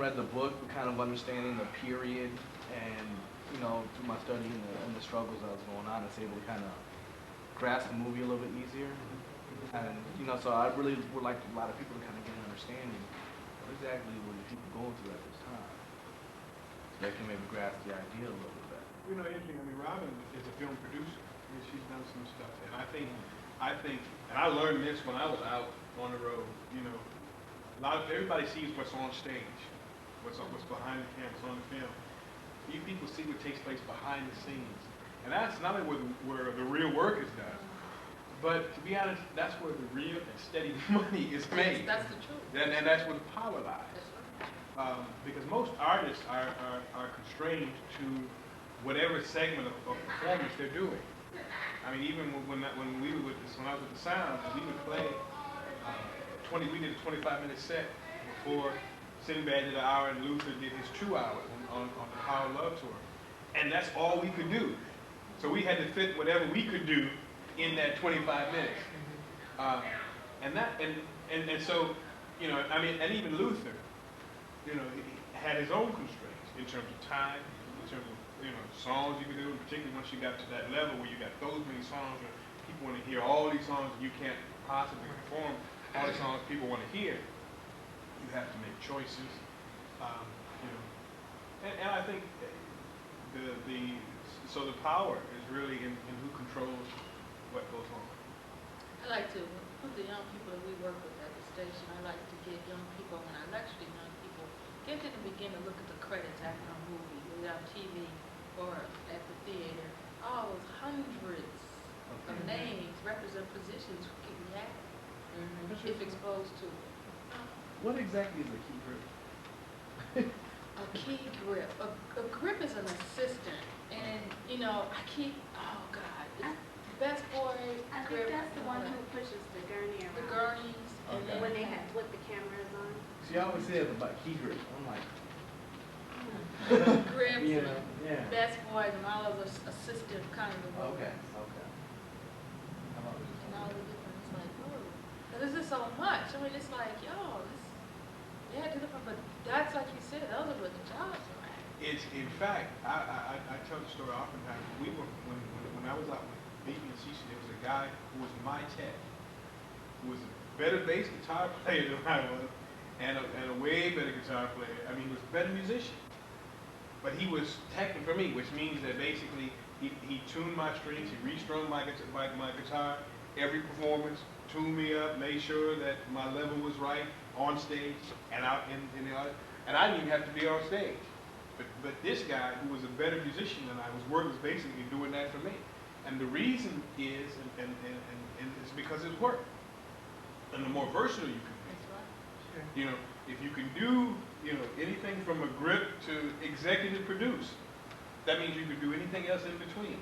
read the book, kind of understanding the period, and through my study and the struggles that was going on, I was able to kind of grasp the movie a little bit easier. And so I really would like a lot of people to kind of get an understanding of exactly what the people going through at this time, so they can maybe grasp the idea a little bit better. Interesting. I mean, Robin is a film producer, and she's done some stuff. And I think, and I learned this when I was out on the road. Everybody sees what's on stage, what's behind the camera, what's on the film. You people see what takes place behind the scenes, and that's not only where the real work is done, but to be honest, that's where the real and steady money is made. That's the truth. And that's where the power lies. Because most artists are constrained to whatever segment of performance they're doing. I mean, even when I was with the sound, we would play we did a 25-minute set before Sinbad did an hour and Luther did his 2 hours on the Power of Love tour. And that's all we could do. So we had to fit whatever we could do in that 25 minutes. And so, and even Luther, he had his own constraints in terms of time, in terms of, songs you could do, particularly once you got to that level where you got those many songs where people want to hear all these songs and you can't possibly perform all the songs people want to hear. You have to make choices, and I think so the power is really in who controls what goes on. I like to, with the young people that we work with at the station, I like to get young people, when I lecture to young people, get them to begin to look at the credits after a movie, whether on TV or at the theater. All those hundreds of names represent positions who can react if exposed to it. What exactly is a key grip? A key grip. A grip is an assistant, and oh God, it's best boy I grip. think that's the one who pushes the gurney around. The gurneys, and then when they have what the cameras on. See, I always say about key grip. I'm like, grips, yeah. best boys, and all those assistive kind of roles. Okay. And all the different, it's like, oh, this is so much. I mean, it's like, but that's like you said, those are what the jobs are at. It's in fact, I tell the story oftentimes. When I was out with BB and CC, there was a guy who was my tech, who was a better bass guitar player than I was, and a way better guitar player. I mean, he was a better musician. But he was teching for me, which means that basically he tuned my strings, he restrung my guitar every performance, tuned me up, made sure that my level was right on stage and out in the audience. And I didn't even have to be on stage. But this guy, who was a better musician than I was basically doing that for me. And the reason is, and it's because it's work. And the more versatile you can be. That's right. Sure. If you can do, anything from a grip to executive produce, that means you can do anything else in between.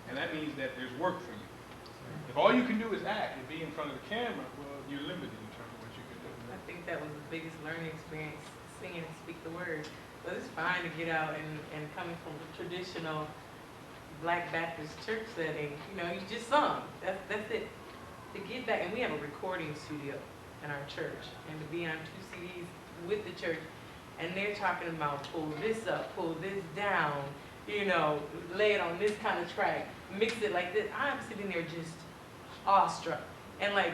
And that means that there's work for you. If all you can do is act and be in front of the camera, well, you're limited in terms of what you can do. I think that was the biggest learning experience, singing and speak the word. But it's fine to get out and coming from the traditional Black Baptist church setting, you just sung. That's it. To get back, and we have a recording studio in our church, and to be on 2 CDs with the church, and they're talking about pull this up, pull this down, lay it on this kind of track, mix it like this. I'm sitting there just awestruck. And like,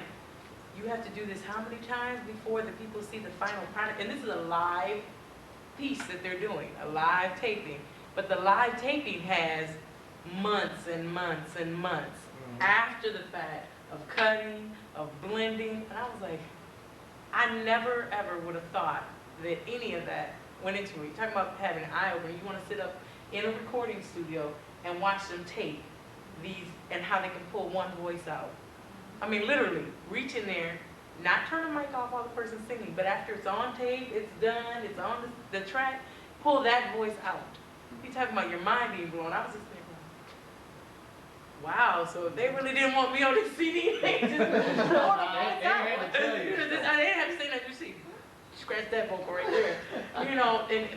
you have to do this how many times before the people see the final product? And this is a live piece that they're doing, a live taping. But the live taping has months and months and months after the fact of cutting, of blending. And I was like, I never ever would have thought that any of that went into it. Talking about having an eye opener, you want to sit up in a recording studio and watch them tape these and how they can pull one voice out. I mean, literally, reach in there, not turn the mic off while the person's singing, but after it's on tape, it's done, it's on the track, pull that voice out. You're talking about your mind being blown. I was just thinking, wow, so if they really didn't want me on this CD, they just throw the voice out. They didn't have to say nothing. You see, scratch that vocal right there.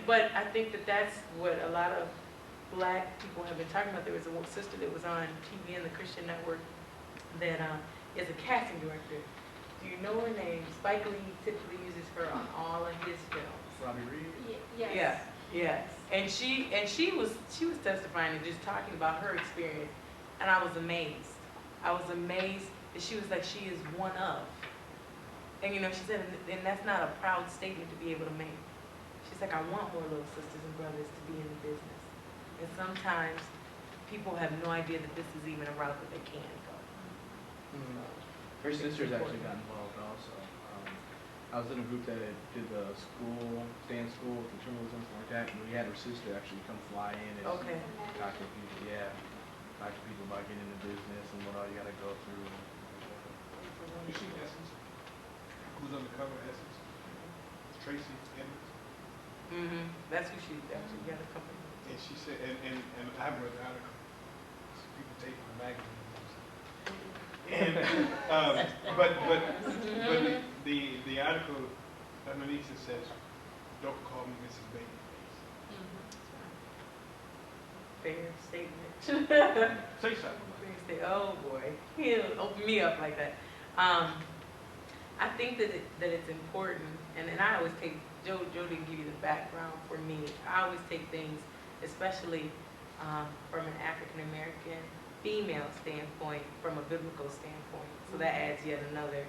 But I think that's what a lot of Black people have been talking about. There was a sister that was on TV in the Christian Network that is a casting director. Do you know her name? Spike Lee typically uses her on all of his films. Robbie Reed. Yes. Yeah, yes. And she was testifying and just talking about her experience, and I was amazed. I was amazed that she was like, she is one of. And you know, she said, and that's not a proud statement to be able to make. She's like, I want more little sisters and brothers to be in the business. And sometimes people have no idea that this is even a route that they can go. Her sister's actually got involved also. I was in a group that did the stay in school with the journalism and stuff like that, and we had her sister actually come fly in and Okay. talk to people, talk to people about getting into business and what all you gotta go through. You see Essence? Who's on the cover of Essence? Tracy Edmonds. That's who she actually got a company. And she said, and I read the article. People take my magazine. And but the article underneath it says, "Don't call me Mrs. Babyface." Fair statement. Say something. Oh boy, he'll open me up like that. I think that it's important, and I always take, Joe didn't give you the background for me. I always take things, especially from an African American female standpoint, from a biblical standpoint. So that adds yet another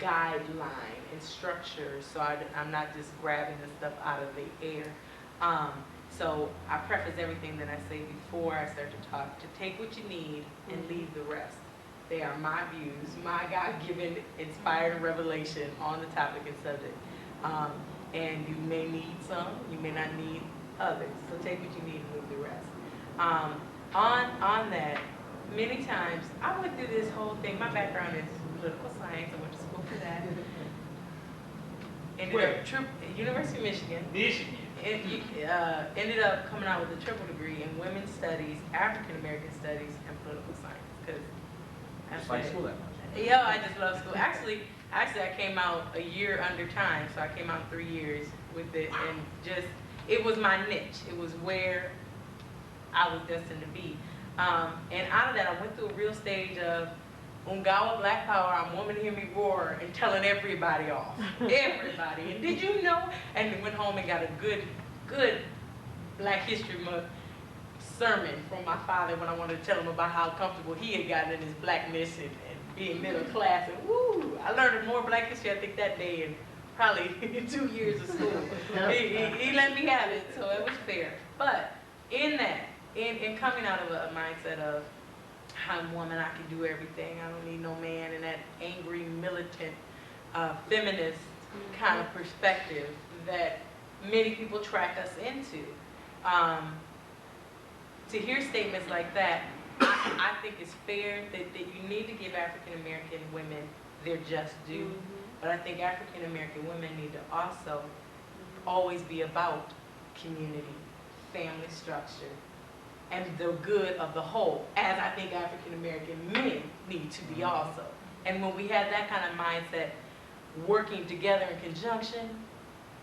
guideline and structure, so I'm not just grabbing the stuff out of the air. So I preface everything that I say before I start to talk, to take what you need and leave the rest. They are my views, my God-given inspired revelation on the topic and subject. And you may need some, you may not need others. So take what you need and leave the rest. On that, many times, I went through this whole thing. My background is political science. I went to school for that. Ended up University of Michigan. Ended up coming out with a triple degree in women's studies, African American studies, and political science. Because Just like school that much. yeah, I just love school. Actually, I came out a year under time, so I came out 3 years with it, and just it was my niche. It was where I was destined to be. And out of that, I went through a real stage of Ungawa Black Power, I'm woman to hear me roar, and telling everybody off. Everybody. And did you know? And went home and got a good Black History Month sermon from my father when I wanted to tell him about how comfortable he had gotten in his blackness and being middle class. And woo, I learned more Black history, I think, that day in probably 2 years of school. He let me have it, so it was fair. But in that, in coming out of a mindset of, I'm a woman, I can do everything, I don't need no man, and that angry, militant, feminist kind of perspective that many people track us into. To hear statements like that, I think it's fair that you need to give African American women their just due, but I think African American women need to also always be about community, family structure, and the good of the whole, as I think African American men need to be also. And when we have that kind of mindset, working together in conjunction,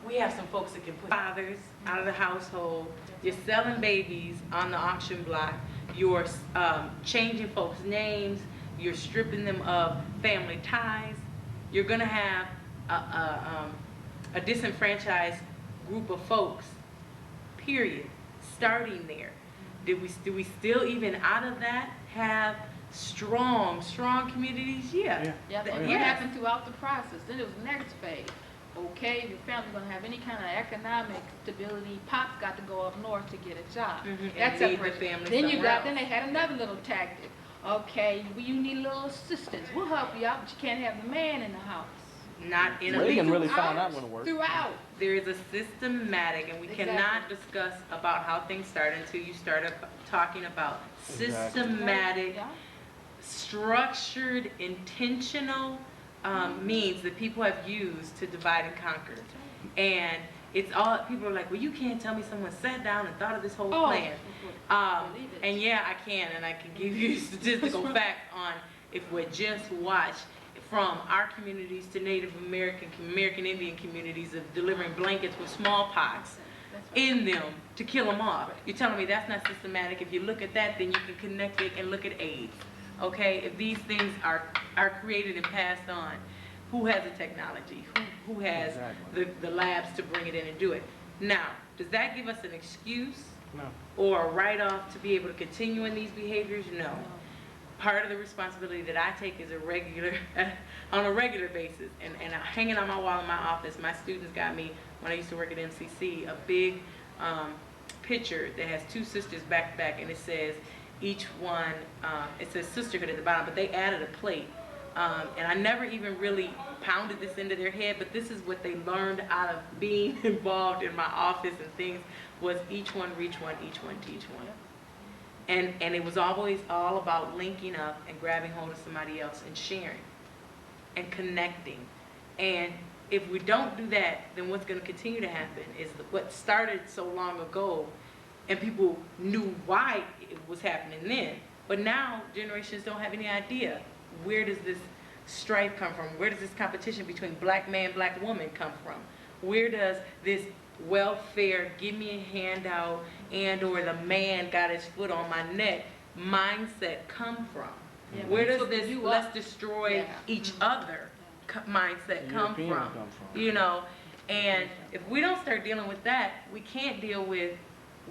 we have some folks that can put fathers out of the household. You're selling babies on the auction block. You're changing folks' names. You're stripping them of family ties. You're gonna have a disenfranchised group of folks, period, starting there. Do we still, even out of that, have strong communities? Yeah. But what happened throughout the process? Then it was the next phase. Okay, if your family's gonna have any kind of economic stability, pop's got to go up north to get a job. That's And leave separate. the family Then somewhere then else. they had another little tactic. Okay, well, you need a little assistance. We'll help you out, but you can't have the man in the house. Not in a Reagan really Throughout- found that one to work. Throughout. There is a systematic, and we cannot discuss about how things start until you start talking about systematic, Yeah. structured, intentional means that people have used to divide and conquer. And it's all, people are like, well, you can't tell me someone sat down and thought of this whole plan. Believe it. And yeah, I can, and I can give you statistical facts on if we just watch from our communities to Native American Indian communities of delivering blankets with smallpox in them to kill them off. You're telling me that's not systematic? If you look at that, then you can connect it and look at AIDS. Okay, if these things are created and passed on, who has the technology, who has Exactly. the labs to bring it in and do it. Now, does that give us an excuse No. or a write-off to be able to continue in these behaviors? No. Part of the responsibility that I take is on a regular basis, and hanging on my wall in my office, my students got me, when I used to work at MCC, a big picture that has two sisters back to back, and it says each one, it says sisterhood at the bottom, but they added a plate. And I never even really pounded this into their head, but this is what they learned out of being involved in my office and things, was each one reach one, each one teach one. And it was always all about linking up and grabbing hold of somebody else and sharing and connecting. And if we don't do that, then what's going to continue to happen is what started so long ago, and people knew why it was happening then, but now generations don't have any idea. Where does this strife come from? Where does this competition between black man, black woman come from? Where does this welfare, give me a handout, and or the man got his foot on my neck mindset come from? Yeah, Where does so this you let's up. destroy Yeah. each other mindset come from? You know, and if we don't start dealing with that, we can't deal with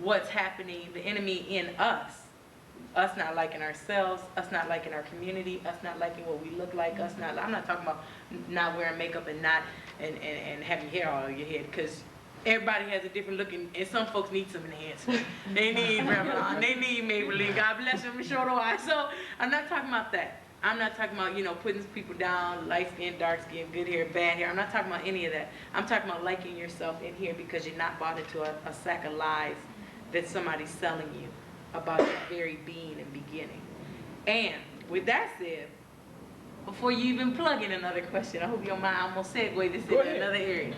what's happening, the enemy in us. Us not liking ourselves, us not liking our community, us not liking what we look like, us not, I'm not talking about not wearing makeup and not, and having hair all over your head, because everybody has a different look, and some folks need some enhancement. They need Revlon, they need Maybelline, God bless them, short of eyes. So I'm not talking about that. I'm not talking about, you know, putting people down, light skin, dark skin, good hair, bad hair. I'm not talking about any of that. I'm talking about liking yourself in here because you're not bought into a sack of lies that somebody's selling you about your very being and beginning. And with that said, before you even plug in another question, I hope you don't mind, I'm gonna segue this into another area.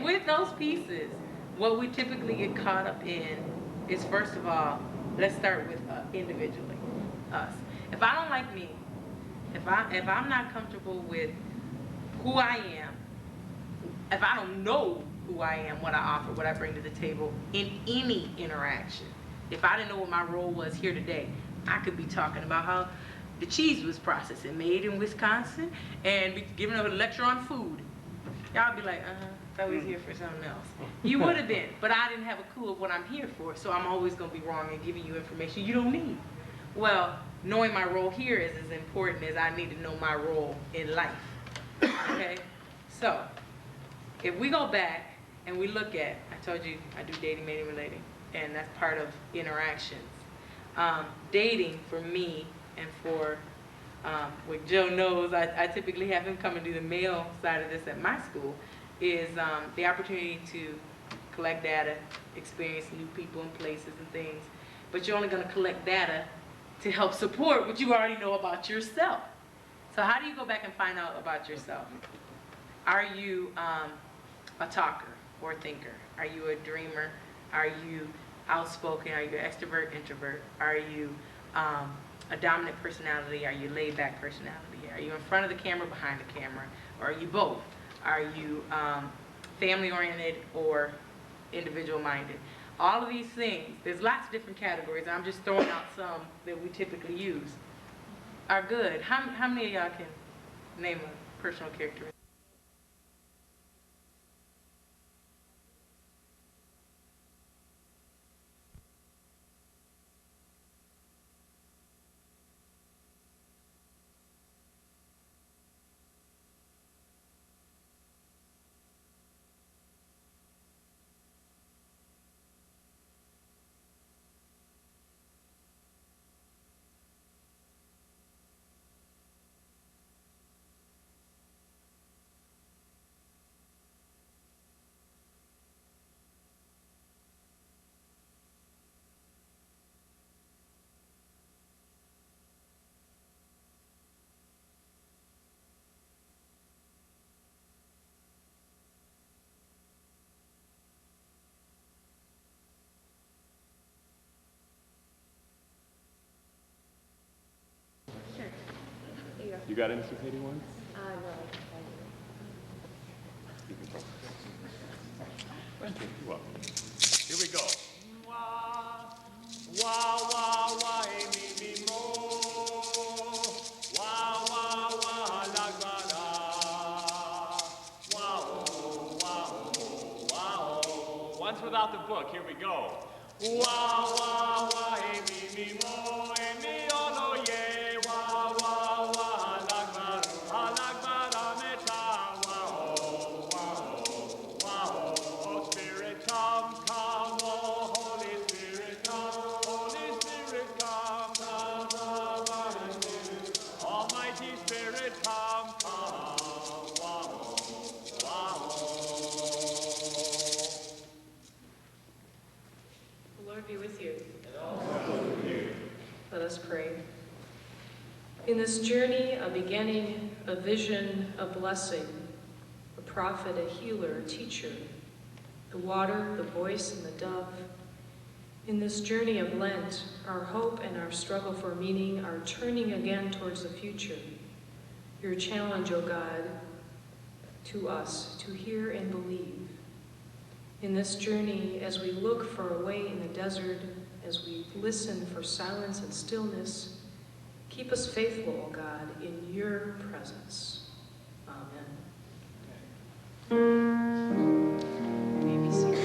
With those pieces, what we typically get caught up in is, first of all, let's start with individually, us. If I don't like me, if I'm not comfortable with who I am, if I don't know who I am, what I offer, what I bring to the table in any interaction, if I didn't know what my role was here today, I could be talking about how the cheese was processed and made in Wisconsin and be giving a lecture on food. Y'all be like, thought we was here for something else. You would have been, but I didn't have a clue of what I'm here for, so I'm always gonna be wrong and giving you information you don't need. Well, knowing my role here is as important as I need to know my role in life, okay? So, if we go back and we look at, I told you I do dating, mating, relating, and that's part of interactions. Dating for me and for what Joe knows, I typically have him come and do the male side of this at my school, is the opportunity to collect data, experience new people and places and things, but you're only going to collect data to help support what you already know about yourself. So how do you go back and find out about yourself? Are you a talker or thinker? Are you a dreamer? Are you outspoken? Are you an extrovert, introvert? Are you a dominant personality? Are you laid back personality? Are you in front of the camera, behind the camera? Or are you both? Are you family oriented or individual minded? All of these things, there's lots of different categories. I'm just throwing out some that we typically use, are good. How many of y'all can name a personal characteristic? You got any succeeding ones? Thank you. You're welcome. Here we go. without the book. Here we go. Wa wa wa e mi mo e mi ono ye wa wa wa alakbar ameta wa oh Spirit come oh Holy Spirit come Almighty Spirit come The Lord be with you. Let us pray. In this journey, a beginning, a vision, a blessing, a prophet, a healer, a teacher, the water, the voice, and the dove. In this journey of Lent, our hope and our struggle for meaning are turning again towards the future. Your challenge, O God, to us to hear and believe. In this journey, as we look for a way in the desert, as we listen for silence and stillness, keep us faithful, O God, in your presence. Amen. You may be seated.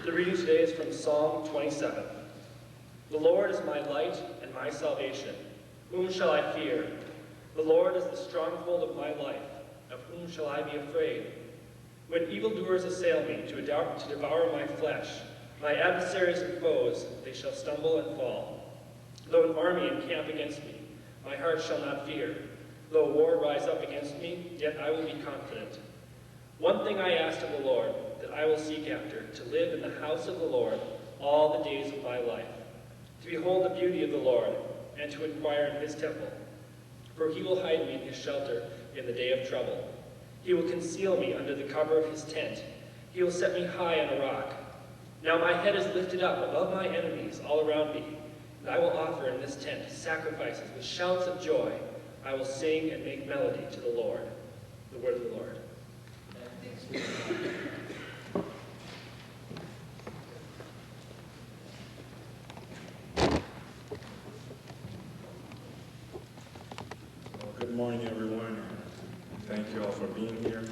The reading today is from Psalm 27. The Lord is my light and my salvation. Whom shall I fear? The Lord is the stronghold of my life. Of whom shall I be afraid? When evildoers assail me to devour my flesh, my adversaries and foes, they shall stumble and fall. Though an army encamp against me, my heart shall not fear. Though war rise up against me, yet I will be confident. One thing I asked of the Lord, that I will seek after, to live in the house of the Lord all the days of my life, to behold the beauty of the Lord, and to inquire in his temple. For he will hide me in his shelter in the day of trouble. He will conceal me under the cover of his tent. He will set me high on a rock. Now my head is lifted up above my enemies all around me, and I will offer in this tent sacrifices with shouts of joy. I will sing and make melody to the Lord. The word of the Lord. Well, good morning, everyone. Thank you all for being here.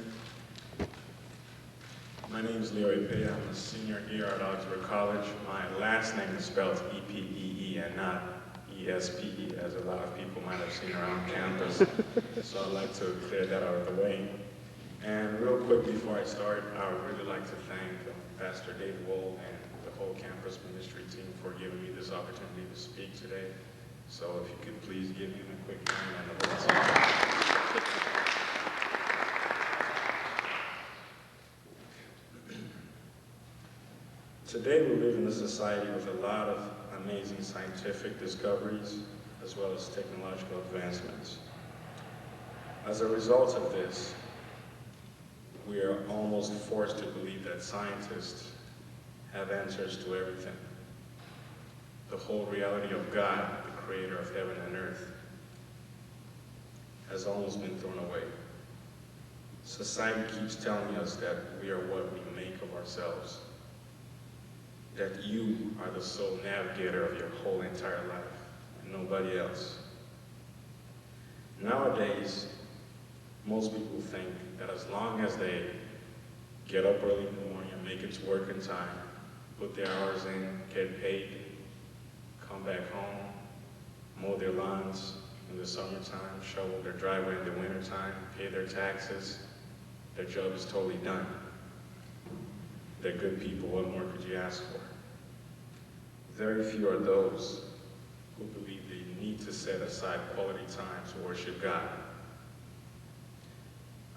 My name is Leo Epea. I'm a senior here at Augsburg College. My last name is spelled E-P-E-E and not E-S-P-E, as a lot of people might have seen around campus. So I'd like to clear that out of the way. And real quick before I start, I would really like to thank Pastor Dave Wold and the whole campus ministry team for giving me this opportunity to speak today. So if you could please give him a quick hand and a blessing. Today we live in a society with a lot of amazing scientific discoveries as well as technological advancements. As a result of this, we are almost forced to believe that scientists have answers to everything. The whole reality of God, the creator of heaven and earth, has almost been thrown away. Society keeps telling us that we are what we make of ourselves, that you are the sole navigator of your whole entire life, and nobody else. Nowadays, most people think that as long as they get up early in the morning and make it to work in time, put their hours in, get paid, come back home, mow their lawns in the summertime, shovel their driveway in the wintertime, pay their taxes, their job is totally done. They're good people, what more could you ask for? Very few are those who believe they need to set aside quality time to worship God.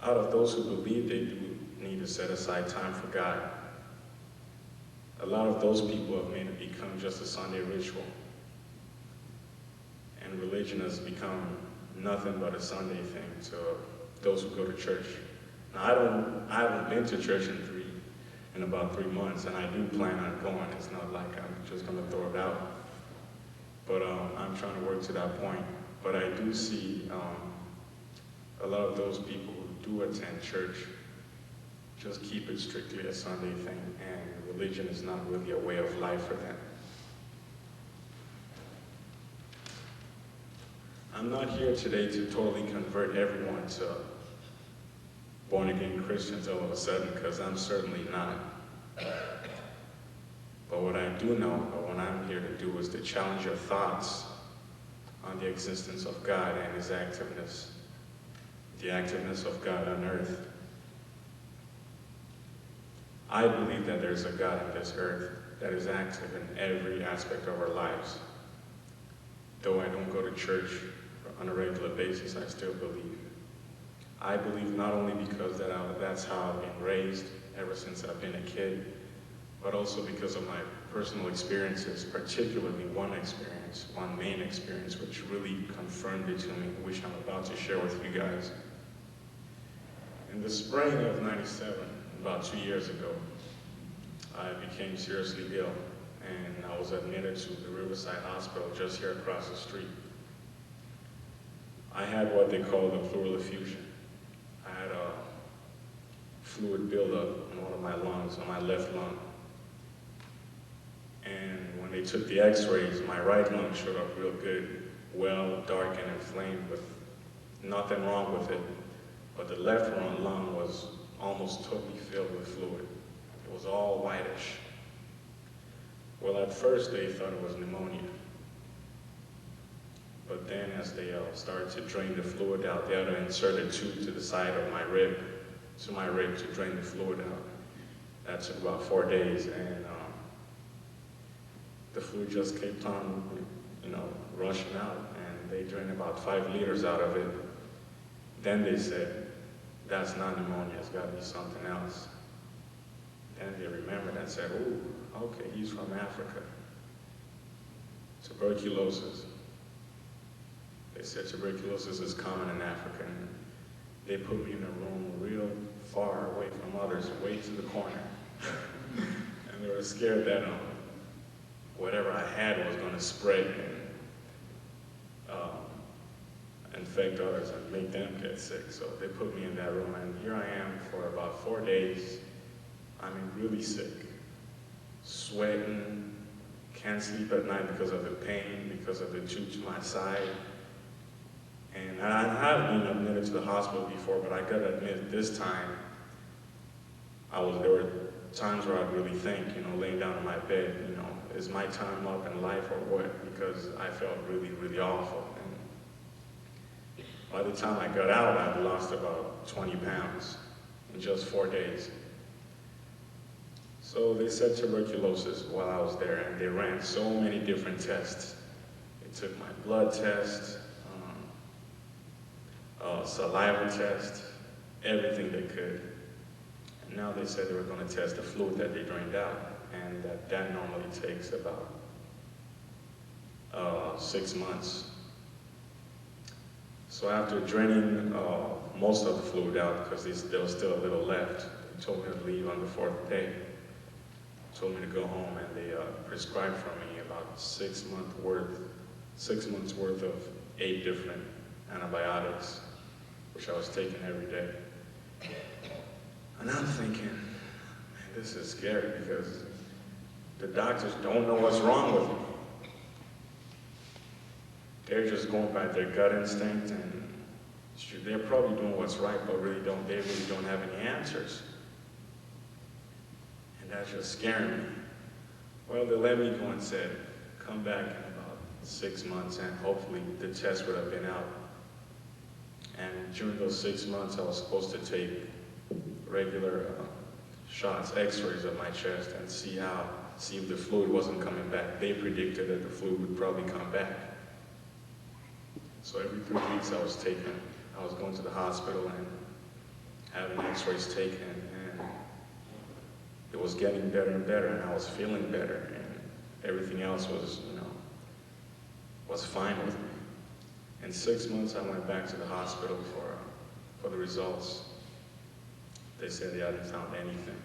Out of those who believe they do need to set aside time for God, a lot of those people have made it become just a Sunday ritual. And religion has become nothing but a Sunday thing to those who go to church. Now, I haven't been to church in about 3 months, and I do plan on going. It's not like I'm just gonna throw it out. But I'm trying to work to that point. But I do see a lot of those people who do attend church just keep it strictly a Sunday thing, and religion is not really a way of life for them. I'm not here today to totally convert everyone to born-again Christians all of a sudden, because I'm certainly not. But what I do know, or what I'm here to do, is to challenge your thoughts on the existence of God and his activeness, the activeness of God on earth. I believe that there's a God on this earth that is active in every aspect of our lives. Though I don't go to church on a regular basis, I still believe. I believe not only because that's how I've been raised ever since I've been a kid, but also because of my personal experiences, particularly one main experience, which really confirmed it to me, which I'm about to share with you guys. In the spring of '97, about 2 years ago, I became seriously ill, and I was admitted to the Riverside Hospital just here across the street. I had what they call the pleural effusion. I had a fluid buildup in one of my lungs, on my left lung. And when they took the x-rays, my right lung showed up real good, well, dark and inflamed, with nothing wrong with it. But the left lung was almost totally filled with fluid. It was all whitish. Well, at first they thought it was pneumonia. But then as they started to drain the fluid out, they had to insert a tube to the side of my rib, to drain the fluid out. That took about 4 days, and the fluid just kept on, rushing out, and they drained about 5 liters out of it. Then they said, that's not pneumonia, it's gotta be something else. Then they remembered and said, ooh, okay, he's from Africa. Tuberculosis. They said tuberculosis is common in Africa, and they put me in a room real far away from others, way to the corner. And they were scared that whatever I had was going to spread and infect others and make them get sick. So they put me in that room, and here I am for about 4 days. I mean, really sick, sweating, can't sleep at night because of the pain, because of the tube to my side. And I have been admitted to the hospital before, but I got admitted this time. there were times where I'd really think, laying down in my bed, is my time up in life or what? Because I felt really, really awful. And by the time I got out, I'd lost about 20 pounds in just 4 days. So they said tuberculosis while I was there, and they ran so many different tests. They took my blood test, saliva test, everything they could. And now they said they were going to test the fluid that they drained out, and that normally takes about 6 months. So after draining most of the fluid out, because there was still a little left, they told me to leave on the 4th day. Told me to go home, and they prescribed for me about 6 months worth of 8 different antibiotics, which I was taking every day. And I'm thinking, man, this is scary because the doctors don't know what's wrong with me. They're just going by their gut instinct, and they're probably doing what's right, but they really don't have any answers. And that's just scaring me. Well, they let me go and said, come back in about 6 months, and hopefully the test would have been out. And during those 6 months, I was supposed to take regular shots, x-rays of my chest, and see if the fluid wasn't coming back. They predicted that the fluid would probably come back. So every 3 weeks I was going to the hospital and having x-rays taken, and it was getting better and better, and I was feeling better, and everything else was fine with me. In 6 months, I went back to the hospital for the results. They said they hadn't found anything.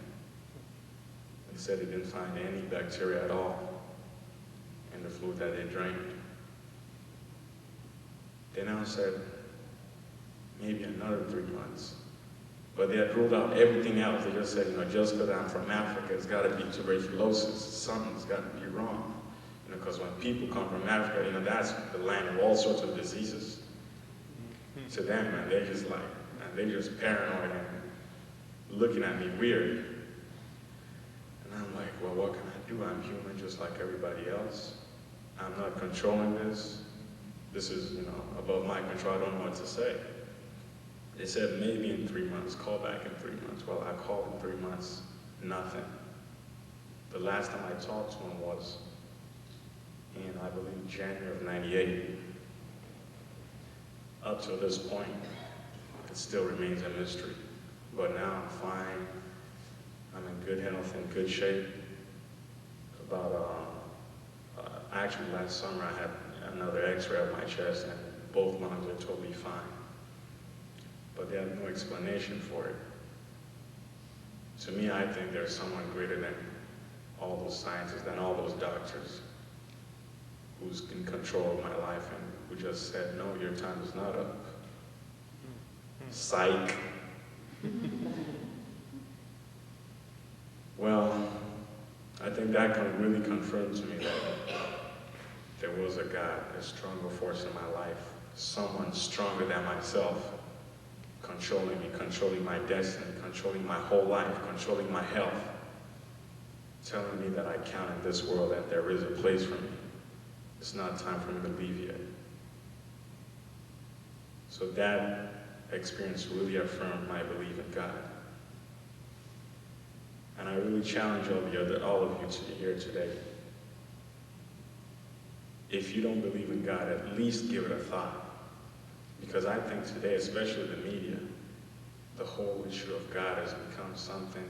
They said they didn't find any bacteria at all in the fluid that they drained. They now said maybe another 3 months. But they had ruled out everything else. They just said, just because I'm from Africa, it's got to be tuberculosis. Something's got to be wrong. Because when people come from Africa, that's the land of all sorts of diseases. To them, and they're just paranoid and looking at me weird. And I'm like, well, what can I do? I'm human just like everybody else. I'm not controlling this. This is, above my control. I don't know what to say. They said maybe in 3 months, call back in 3 months. Well, I called in 3 months, nothing. The last time I talked to him was in, I believe, January of '98. Up to this point, it still remains a mystery. But now I'm fine. I'm in good health, in good shape. Actually last summer I had another x-ray of my chest, and both lungs are totally fine. But they have no explanation for it. To me, I think there's someone greater than all those scientists, than all those doctors, who's in control of my life and who just said, no, your time is not up. Psych. Well, I think that really confirmed to me that there was a God, a stronger force in my life, someone stronger than myself, controlling me, controlling my destiny, controlling my whole life, controlling my health, telling me that I count in this world, that there is a place for me. It's not time for me to leave yet. So that experience really affirmed my belief in God. And I really challenge all of you here today. If you don't believe in God, at least give it a thought. Because I think today, especially the media, the whole issue of God has become something,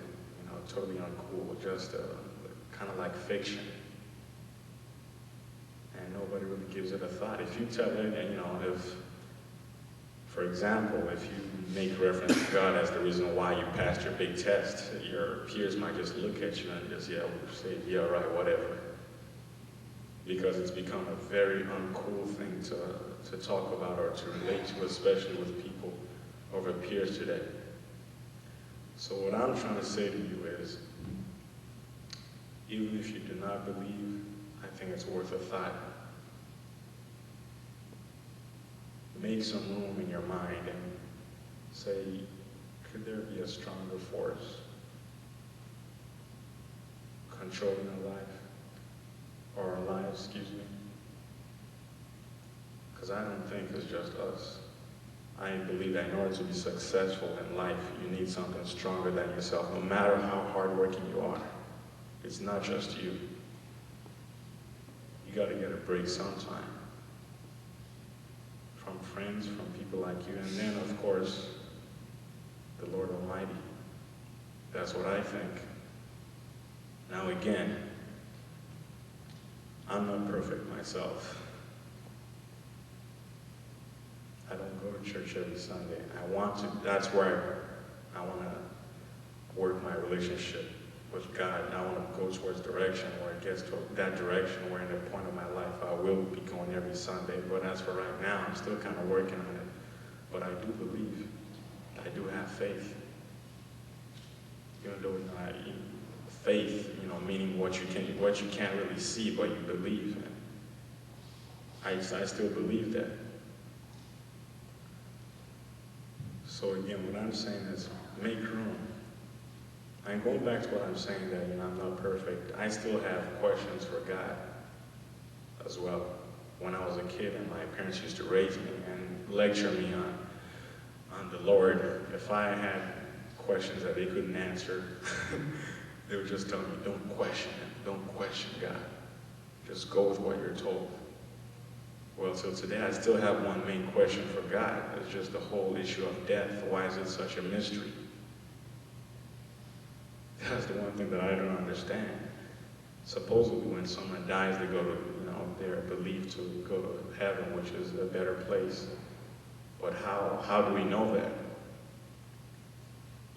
totally uncool, just kind of like fiction. And nobody really gives it a thought. If you tell it, for example, if you make reference to God as the reason why you passed your big test, your peers might just look at you and just, say, yeah, right, whatever. Because it's become a very uncool thing to talk about or to relate to, especially with people over peers today. So what I'm trying to say to you is, even if you do not believe, I think it's worth a thought. Make some room in your mind and say, could there be a stronger force controlling our life, or our lives, excuse me. Because I don't think it's just us. I believe that in order to be successful in life, you need something stronger than yourself, no matter how hardworking you are. It's not just you. You got to get a break sometime. From friends, from people like you, and then, of course, the Lord Almighty. That's what I think. Now again, I'm not perfect myself. I don't go to church every Sunday. I want to. That's where I want to work my relationship with God. And I want to go towards direction where it gets to that direction where in the point of my life I will be going every Sunday. But as for right now, I'm still kind of working on it. But I do believe. I do have faith. Even though faith, meaning what you can't really see, but you believe. I still believe that. So again, what I'm saying is make room. And going back to what I'm saying that I'm not perfect, I still have questions for God as well. When I was a kid and my parents used to raise me and lecture me on the Lord, if I had questions that they couldn't answer, they would just tell me, don't question Him, don't question God. Just go with what you're told. Well, so today I still have one main question for God. It's just the whole issue of death. Why is it such a mystery? That's the one thing that I don't understand. Supposedly when someone dies, they go to, they're believed to go to heaven, which is a better place. But how do we know that?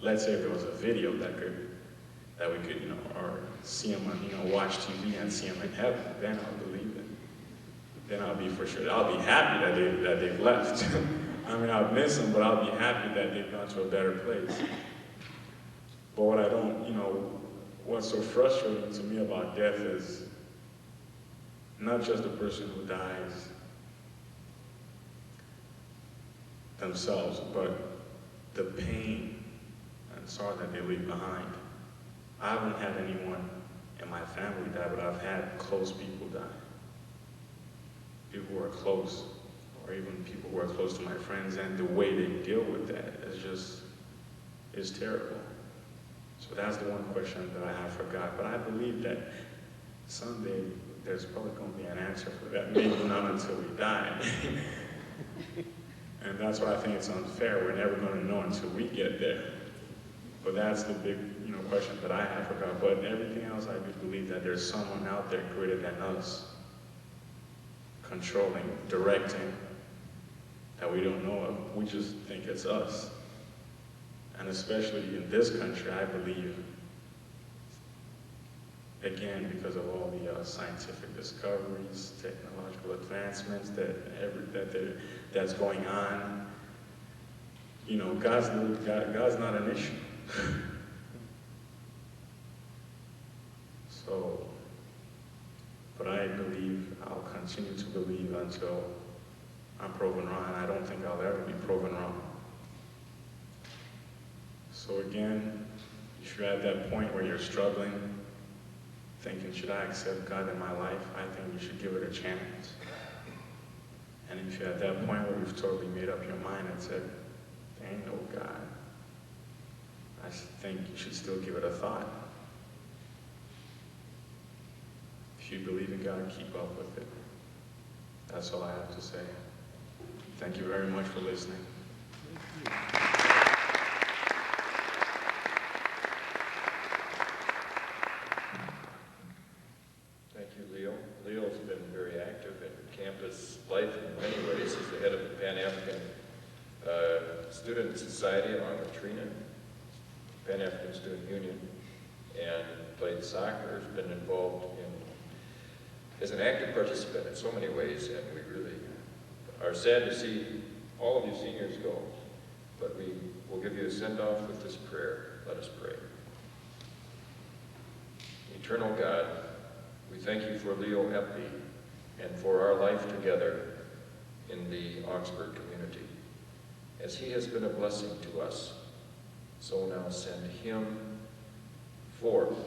Let's say if there was a video that we could, or see him on, watch TV and see him in heaven, then I'll believe it. Then I'll be for sure. I'll be happy that they've left. I mean, I'll miss them, but I'll be happy that they've gone to a better place. But what I don't, what's so frustrating to me about death is not just the person who dies themselves, but the pain and sorrow that they leave behind. I haven't had anyone in my family die, but I've had close people die. People who are close, or even people who are close to my friends, and the way they deal with that is terrible. So that's the one question that I have for God. But I believe that someday there's probably going to be an answer for that. Maybe not until we die. And that's why I think it's unfair. We're never going to know until we get there. But that's the big, question that I have for God. But everything else, I do believe that there's someone out there greater than us, controlling, directing, that we don't know of. We just think it's us. And especially in this country, I believe, again, because of all the scientific discoveries, technological advancements that's going on, God's not an issue. So, but I believe, I'll continue to believe until I'm proven wrong, and I don't think I'll ever be proven wrong. So again, if you're at that point where you're struggling, thinking, should I accept God in my life? I think you should give it a chance. And if you're at that point where you've totally made up your mind and said, there ain't no God, I think you should still give it a thought. If you believe in God, keep up with it. That's all I have to say. Thank you very much for listening. Thank you, Leo. Leo's been very active in campus life in many ways. He's the head of the Pan-African Student Society along with Trina, Pan-African Student Union, and played soccer, has been involved as an active participant in so many ways, and we really are sad to see all of you seniors go, but we will give you a send-off with this prayer. Let us pray. Eternal God, we thank you for Leo Eppy and for our life together in the Augsburg community. As he has been a blessing to us, so now send him forth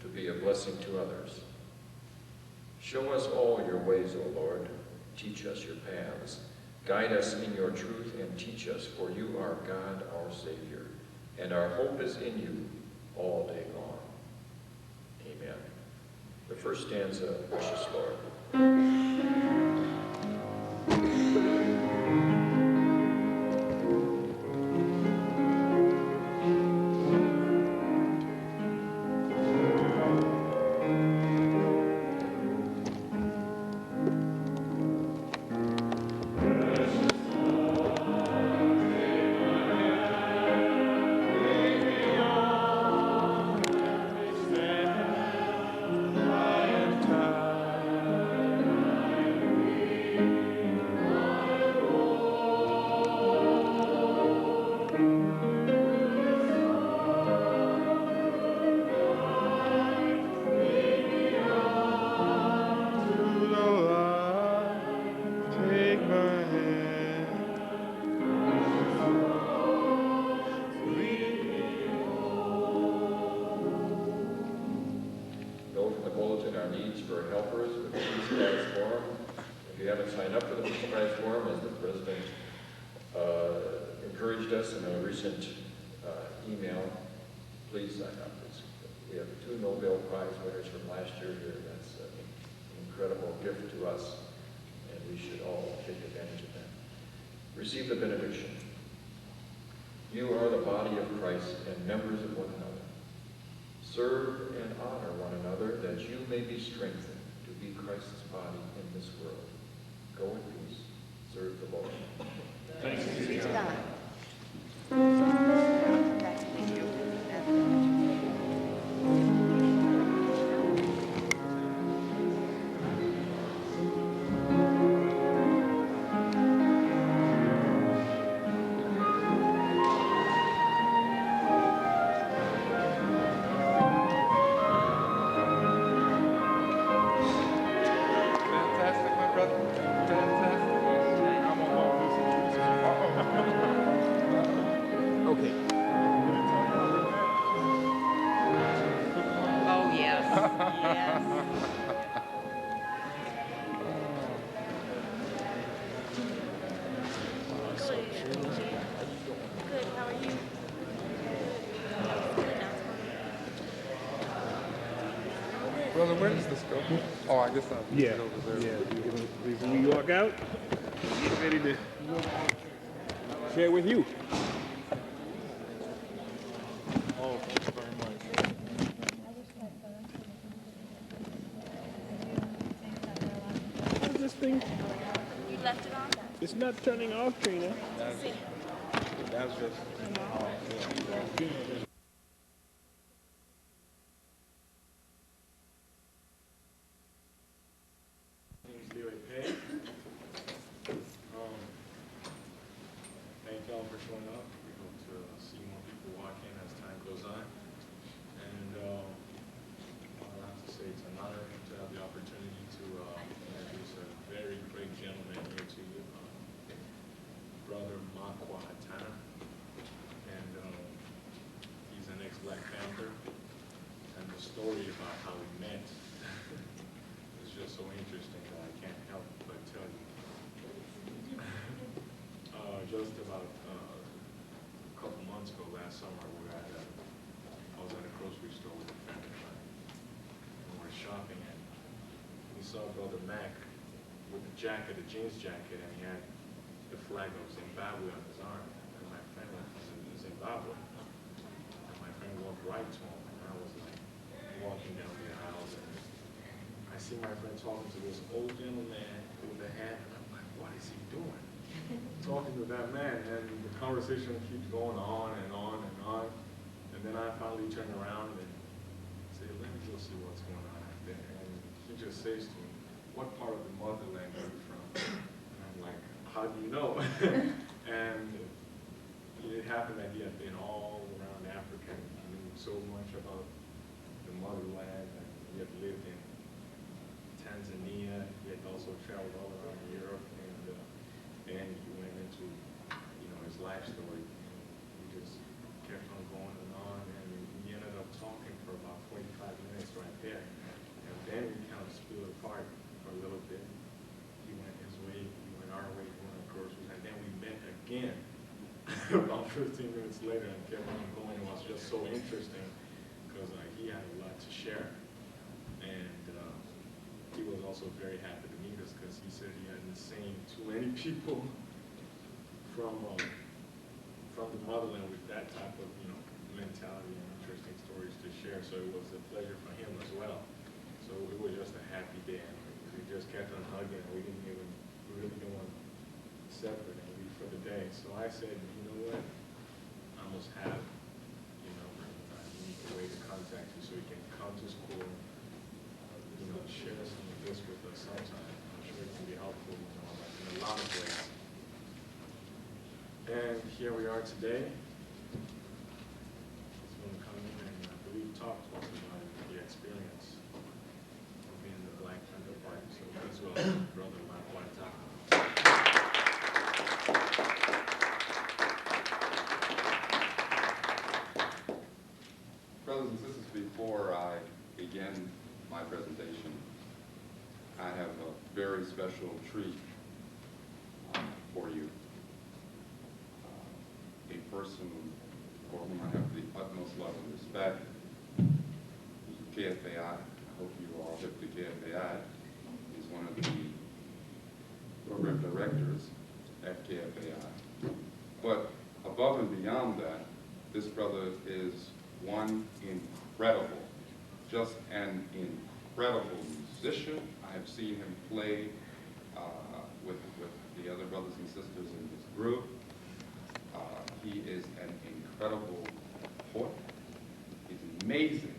to be a blessing to others. Show us all your ways, O Lord. Teach us your paths. Guide us in your truth and teach us, for you are God, our Savior, and our hope is in you all day long. Amen. The first stanza, Precious Lord. Email, please sign up. We have 2 Nobel Prize winners from last year here. That's an incredible gift to us, and we should all take advantage of that. Receive the benediction. You are the body of Christ and members of one another. Serve and honor one another, that you may be strengthened to be Christ's body in this world. Go in peace. Serve the Lord. Thanks be to God. Brother, where does this go? Oh, I guess I'll Yeah, it over there. When we walk out, get ready to share with you. Oh, thank you very much. What is this thing? You left it on? It's not turning off, Trina. That's just, oh, yeah. Thank y'all for showing up. We hope to see more people walk in as time goes on. And all I have to say, it's an honor to have the opportunity to introduce a very great gentleman here to you, Brother Makwa Hatana. And he's an ex-Black Panther. And the story about how we met is just so interesting that I can't help but tell you. Just about a couple months ago, last summer, I was at a grocery store with a friend of mine, and we were shopping, and we saw Brother Mac with the jacket, the jeans jacket, and he had the flag of Zimbabwe on his arm, and my friend was in Zimbabwe, and my friend walked right to him, and I was like walking down the aisles, and I see my friend talking to this old gentleman with a hat, and I'm like, what is he doing? Talking to that man, and the conversation keeps going on and on and on, and then I finally turn around and say, let me go see what's going on out there, and he just says to me, what part of the motherland are you from? And I'm like, how do you know? And it happened that he had been all around Africa, and he knew so much about the motherland, and he had lived in Tanzania, he had also traveled all around Europe, and he went into, his life story, and we just kept on going and we ended up talking for about 45 minutes right about 15 minutes later and kept on going. It was just so interesting because he had a lot to share. And he was also very happy to meet us because he said he hadn't seen too many people from the motherland with that type of, mentality and interesting stories to share. So it was a pleasure for him as well. So it was just a happy day. And we just kept on hugging. We really didn't want to separate and leave for the day. So I said, you know what? I must have, a unique way to contact you so you can come to school, share some of this with us sometime. I'm sure it can be helpful, in a lot of ways. And here we are today. He's going to come in and I believe talk to us about the experience of being the Black Panther Party. So please welcome Brother Makwata. Brothers and sisters, before I begin my presentation, I have a very special treat for you. A person for whom I have the utmost love and respect is KFAI. I hope you are all hip to KFAI. He's one of the program directors at KFAI. But above and beyond that, this brother is one incredible, just an incredible musician. I have seen him play with the other brothers and sisters in this group. He is an incredible poet. He's amazing.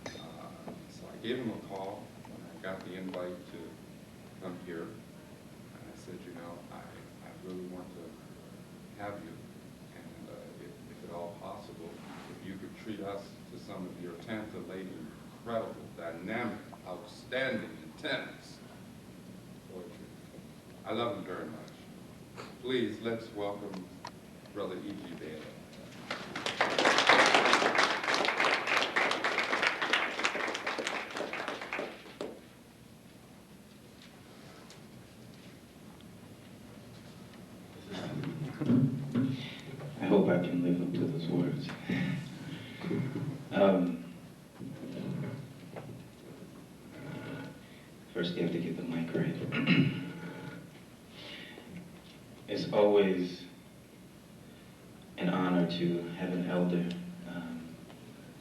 So I gave him a call when I got the invite to come here. And I said, I really want to have you. And if at all possible, if you could treat us to some of your tantalating, incredible, dynamic, outstanding, intense poetry. I love him very much. Please, let's welcome Brother E.G. Bailey. I hope I can live up to those words. First, you have to get the mic right. It's always an honor to have an elder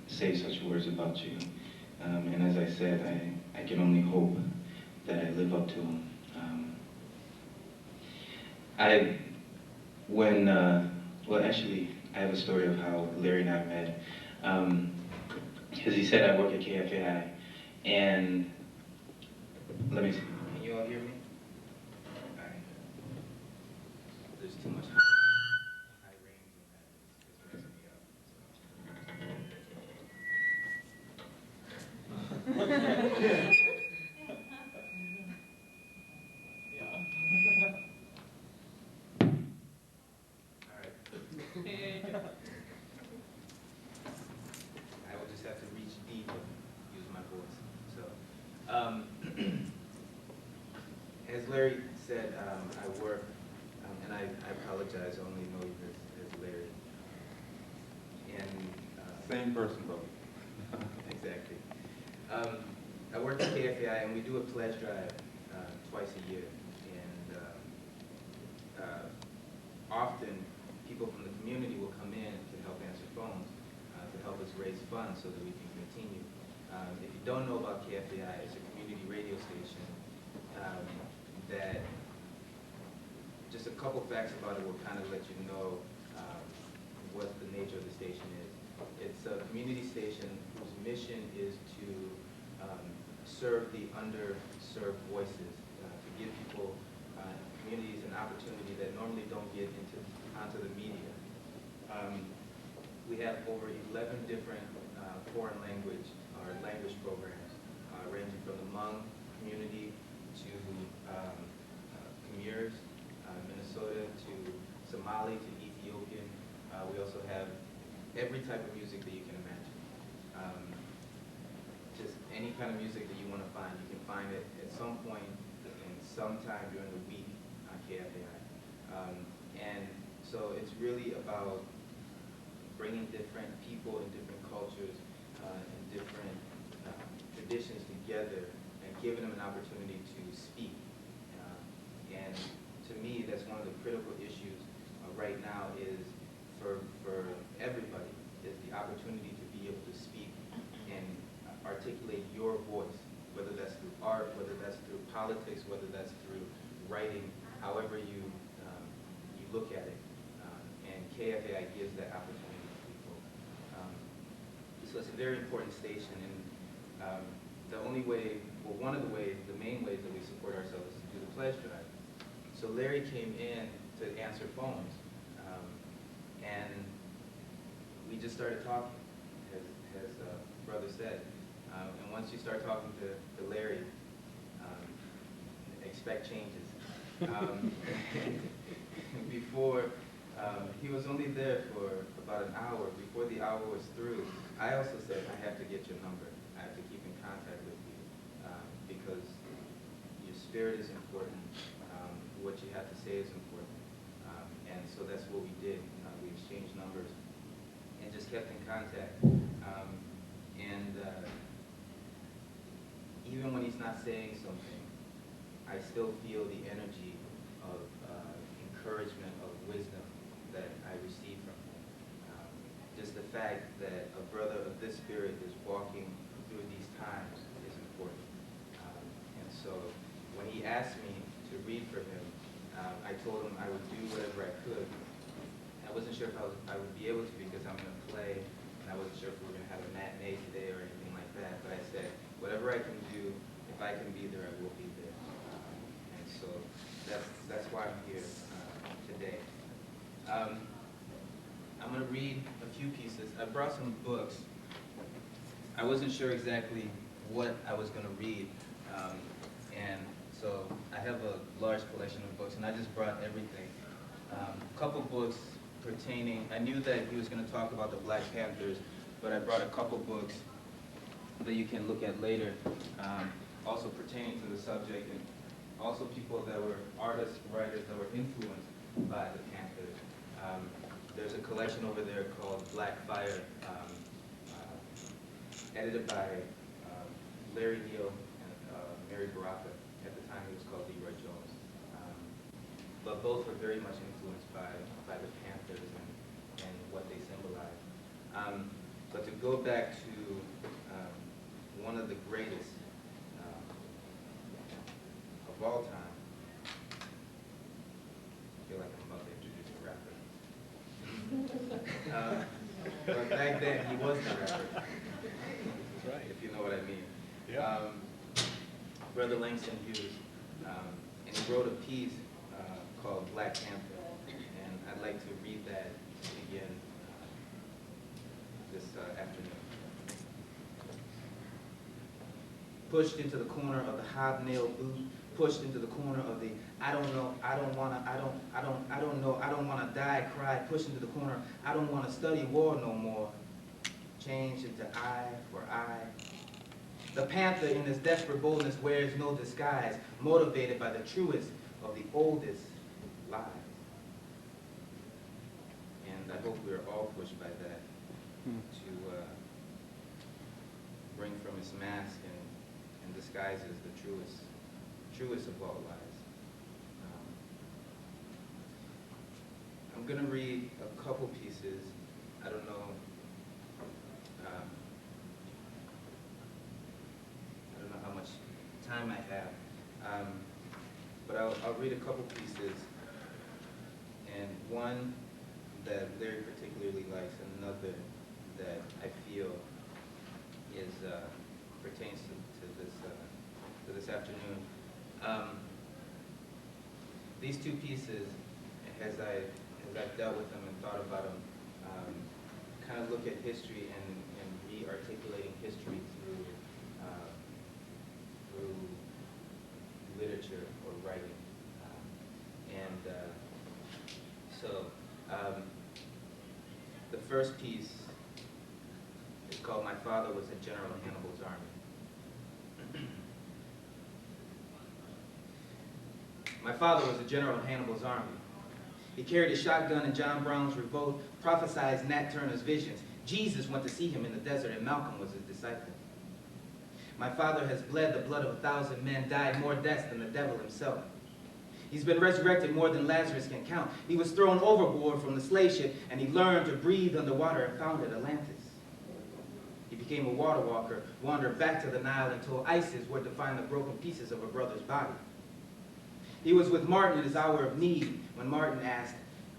say such words about you. And as I said, I can only hope that I live up to them. Well, actually, I have a story of how Larry and I met. Because he said I work at KFAI, and let me see. Can you all hear me? All right. There's too much high range in that. It's messing me up. All right. I will just have to reach deep and use my voice. So, as Larry said, I work, and I apologize, I only know you as Larry. And Same person, brother. exactly. I work at KFAI, and we do a pledge drive twice a year. And often, people from the community will come in to help answer phones, to help us raise funds so that we can continue. If you don't know about KFAI, it's a community radio station that, just a couple facts about it will kind of let you know what the nature of the station is. It's a community station whose mission is to serve the underserved voices, to give people, communities, an opportunity that normally don't get onto the media. We have over 11 different foreign language programs, ranging from the Hmong community to Khmers, Minnesota, to Somali, to Ethiopian. We also have every type of music that you can imagine. Just any kind of music that you want to find, you can find it at some point and sometime during the week on KFAI. And So it's really about bringing different people and different cultures and different traditions together and giving them an opportunity to speak. And to me, that's one of the critical issues right now is for everybody, is the opportunity to be able to speak and articulate your voice, whether that's through art, whether that's through politics, whether that's through writing, however you look at it. And KFAI gives that opportunity to people. So it's a very important station, and the only way, well, one of the ways, the main ways that we support ourselves is to do the pledge drive. So Larry came in to answer phones, and we just started talking, as brother said. And once you start talking to Larry, expect changes. Before, he was only there for about an hour. Before the hour was through, I also said, I have to get your number. I have to keep in contact with you because your spirit is important. What you have to say is important. And so that's what we did. We exchanged numbers and just kept in contact. Even when he's not saying something, I still feel the energy of encouragement, of wisdom that I receive from him. Just the fact that a brother of this spirit is walking through these times is important. And so when he asked me to read for him, I told him I would do whatever I could. I wasn't sure if I would be able to because I'm going to play, and I wasn't sure if we were going to have a matinee today or anything like that, but I said, whatever I can do, if I can be there, I will be there. And so that's why I'm here today. I'm going to read a few pieces. I brought some books. I wasn't sure exactly what I was going to read, and so I have a large collection of books, and I just brought everything. A couple books pertaining, I knew that he was going to talk about the Black Panthers, but I brought a couple books that you can look at later, also pertaining to the subject, and also people that were artists, writers that were influenced by the Panthers. There's a collection over there called Black Fire, edited by Larry Neal and Mary Baraka. At the time, he was called Leroy Jones. But both were very much influenced by the Panthers and what they symbolize. But to go back to one of the greatest of all time, I feel like I'm about to introduce a rapper. But back then, he was the rapper, if you know what I mean. Yeah. Brother Langston Hughes, and he wrote a piece called Black Panther, and I'd like to read that again this afternoon. Pushed into the corner of the hobnail boot, pushed into the corner of the I don't know, I don't wanna die cry, pushed into the corner, I don't wanna study war no more. Changed into eye for eye. The panther in his desperate boldness wears no disguise, motivated by the truest of the oldest lies. And I hope we are all pushed by that to bring from his mask and disguises the truest of all lies. I'm going to read a couple pieces. I don't know. I don't know how much time I have, but I'll read a couple pieces, and one that Larry particularly likes, and another that I feel is pertains to this afternoon. These two pieces, as I've dealt with them and thought about them, kind of look at history and re-articulating history through literature or writing. The first piece is called My Father Was a General in Hannibal's Army. My father was a general in Hannibal's army. He carried a shotgun in John Brown's revolt, prophesied Nat Turner's visions. Jesus went to see him in the desert, and Malcolm was his disciple. My father has bled the blood of 1,000 men, died more deaths than the devil himself. He's been resurrected more than Lazarus can count. He was thrown overboard from the slave ship, and he learned to breathe underwater and founded Atlantis. He became a water walker, wandered back to the Nile until ISIS were to find the broken pieces of a brother's body. He was with Martin in his hour of need, when Martin asked,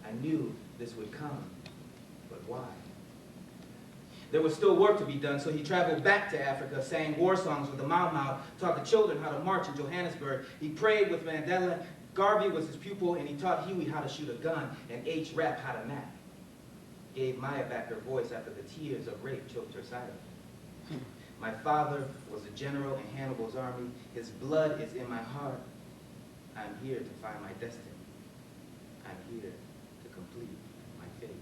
I knew this would come, but why? There was still work to be done, so he traveled back to Africa, sang war songs with the Mau Mau, taught the children how to march in Johannesburg. He prayed with Mandela. Garvey was his pupil, and he taught Huey how to shoot a gun, and H. Rap how to map. Gave Maya back her voice after the tears of rape choked her silence. My father was a general in Hannibal's army. His blood is in my heart. I'm here to find my destiny. I'm here to complete my fate.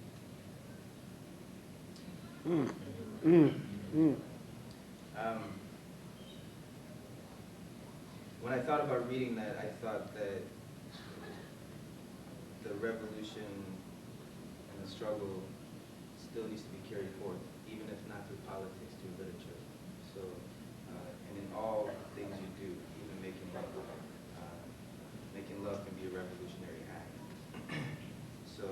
When I thought about reading that, I thought that the revolution and the struggle still needs to be carried forth, even if not through politics, through literature. So, and in all things you do, even making love can be a revolutionary act. So,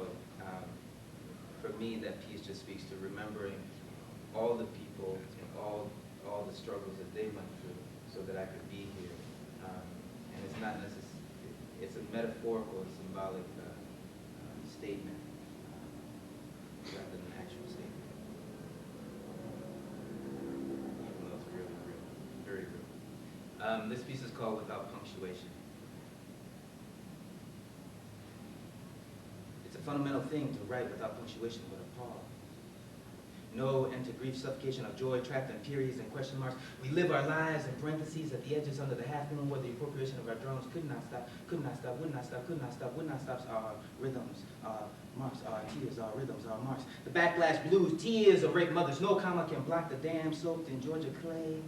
for me, that piece just speaks to remembering all the people and all the struggles that they went through, so that I could be here. And it's not necessarily, it's a metaphorical and symbolic statement rather than an actual statement. Even though it's really real, very real. This piece is called Without Punctuation. It's a fundamental thing to write without punctuation but a pause. No end to grief, suffocation of joy, trapped in periods and question marks. We live our lives in parentheses at the edges under the half moon where the appropriation of our drums could not stop, would not stop, would not stop. Our rhythms, our marks, our tears, our rhythms, our marks. The backlash blues, tears of rape mothers. No comma can block the dam soaked in Georgia clay.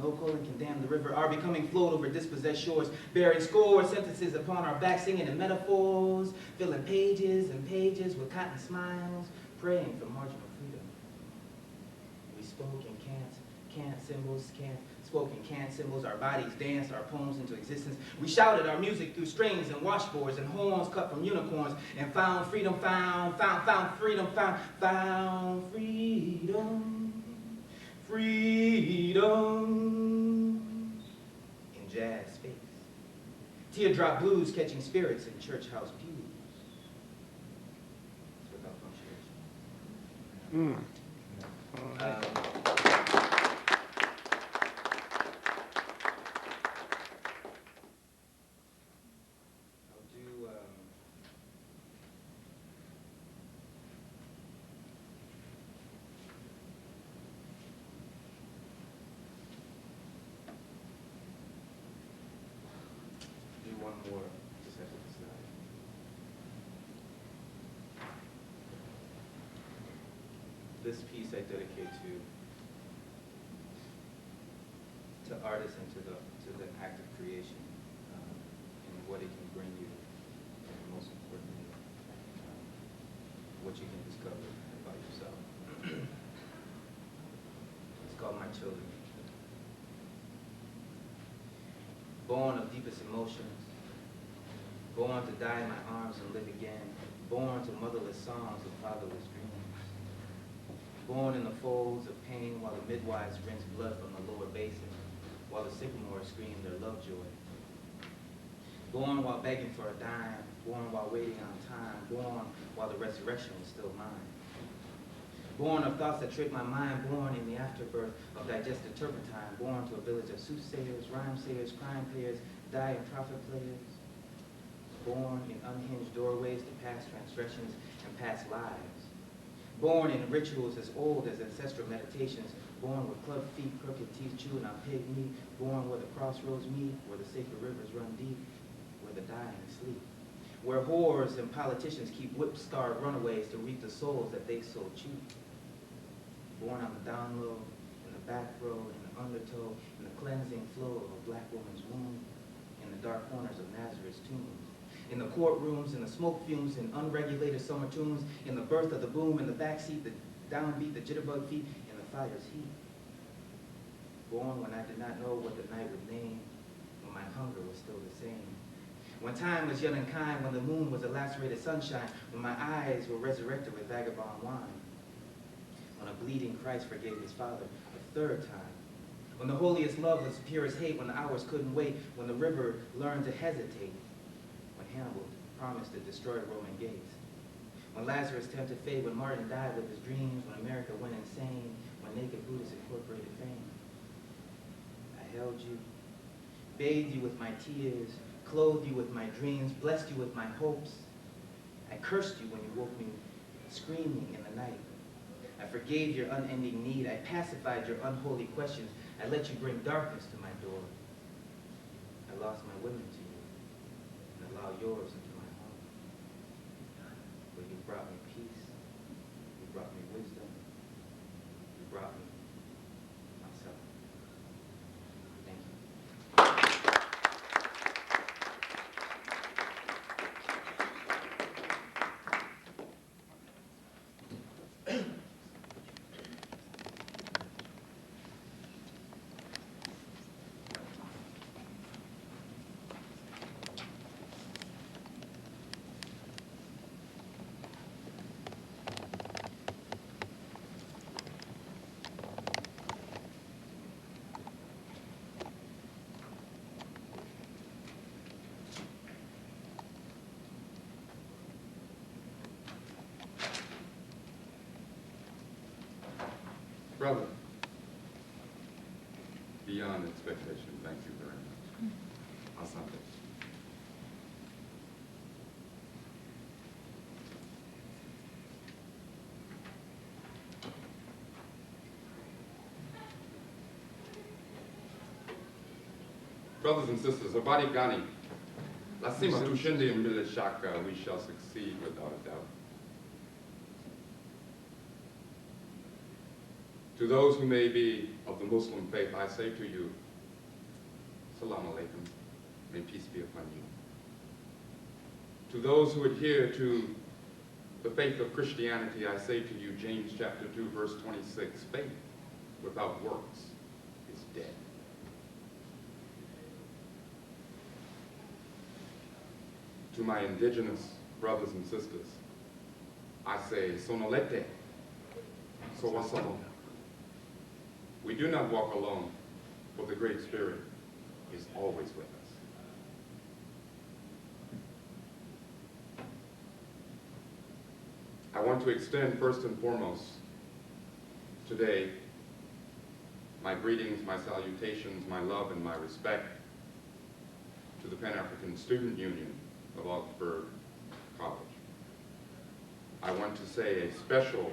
No colon can dam the river. Our becoming flowed over dispossessed shores, bearing score sentences upon our backs, singing in metaphors, filling pages and pages with cotton smiles, praying for marginal freedom. We spoke in cant symbols, spoke in cant symbols. Our bodies danced our poems into existence. We shouted our music through strings and washboards and horns cut from unicorns, and found freedom, found freedom, found freedom in jazz space. Teardrop blues catching spirits in church house pews. It's without punctuation. One more just after this slide. This piece I dedicate to artists and to the act of creation and what it can bring you, and most importantly, what you can discover about yourself. It's called My Children. Born of deepest emotions, born to die in my arms and live again, born to motherless songs and fatherless dreams, born in the folds of pain while the midwives rinse blood from the lower basin, while the sycamores scream their love joy, born while begging for a dime, born while waiting on time, born while the resurrection was still mine, born of thoughts that trick my mind, born in the afterbirth of digested turpentine, born to a village of soothsayers, rhyme sayers, crime players, die and prophet players, born in unhinged doorways to past transgressions and past lives, born in rituals as old as ancestral meditations, born with clubbed feet, crooked teeth, chewing on pig meat, born where the crossroads meet, where the sacred rivers run deep, where the dying sleep, where whores and politicians keep whip-starved runaways to reap the souls that they so cheap, born on the down low, in the back row, in the undertow, in the cleansing flow of a black woman's womb, in the dark corners of Nazareth's tombs. In the courtrooms, in the smoke fumes, in unregulated summer tunes, in the birth of the boom, in the backseat, the downbeat, the jitterbug feet, in the fire's heat. Born when I did not know what the night would name, when my hunger was still the same. When time was young and kind, when the moon was a lacerated sunshine, when my eyes were resurrected with vagabond wine. When a bleeding Christ forgave his father a third time. When the holiest love was pure as hate, when the hours couldn't wait, when the river learned to hesitate. When Hannibal promised to destroy Roman gates. When Lazarus tempted fate, when Martin died with his dreams, when America went insane, when naked Buddhists incorporated fame. I held you, bathed you with my tears, clothed you with my dreams, blessed you with my hopes. I cursed you when you woke me screaming in the night. I forgave your unending need. I pacified your unholy questions. I let you bring darkness to my door. I lost my women to you and allowed yours into my home. But you brought me peace. You brought me wisdom. You brought me myself. Thank you. Brother, beyond expectation, thank you very much. Asante. Brothers and sisters, habari gani? Lazima tushinde bila shaka, we shall succeed without a doubt. To those who may be of the Muslim faith, I say to you, Salam alaikum, may peace be upon you. To those who adhere to the faith of Christianity, I say to you, James chapter 2, verse 26, faith without works is dead. To my indigenous brothers and sisters, I say, Sonolete, Sowasalo. We do not walk alone, for the Great Spirit is always with us. I want to extend first and foremost today my greetings, my salutations, my love, and my respect to the Pan-African Student Union of Augsburg College. I want to say a special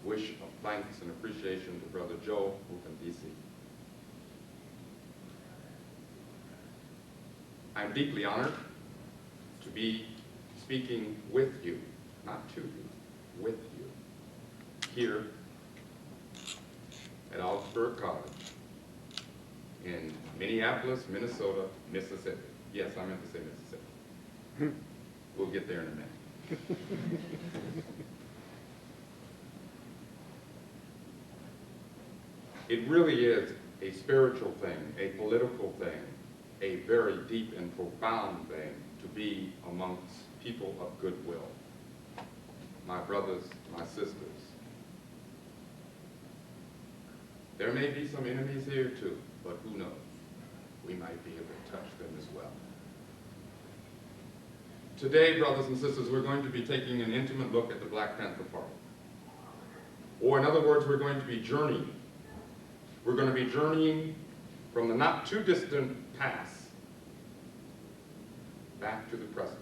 wish of thanks and appreciation to Brother Joe Mukandisi. I'm deeply honored to be speaking with you, not to you, with you, here at Augsburg College in Minneapolis, Minnesota, Mississippi. Yes, I meant to say Mississippi. We'll get there in a minute. It really is a spiritual thing, a political thing, a very deep and profound thing to be amongst people of goodwill. My brothers, my sisters. There may be some enemies here too, but who knows? We might be able to touch them as well. Today, brothers and sisters, we're going to be taking an intimate look at the Black Panther Party. Or in other words, we're going to be journeying. We're going to be journeying from the not too distant past back to the present.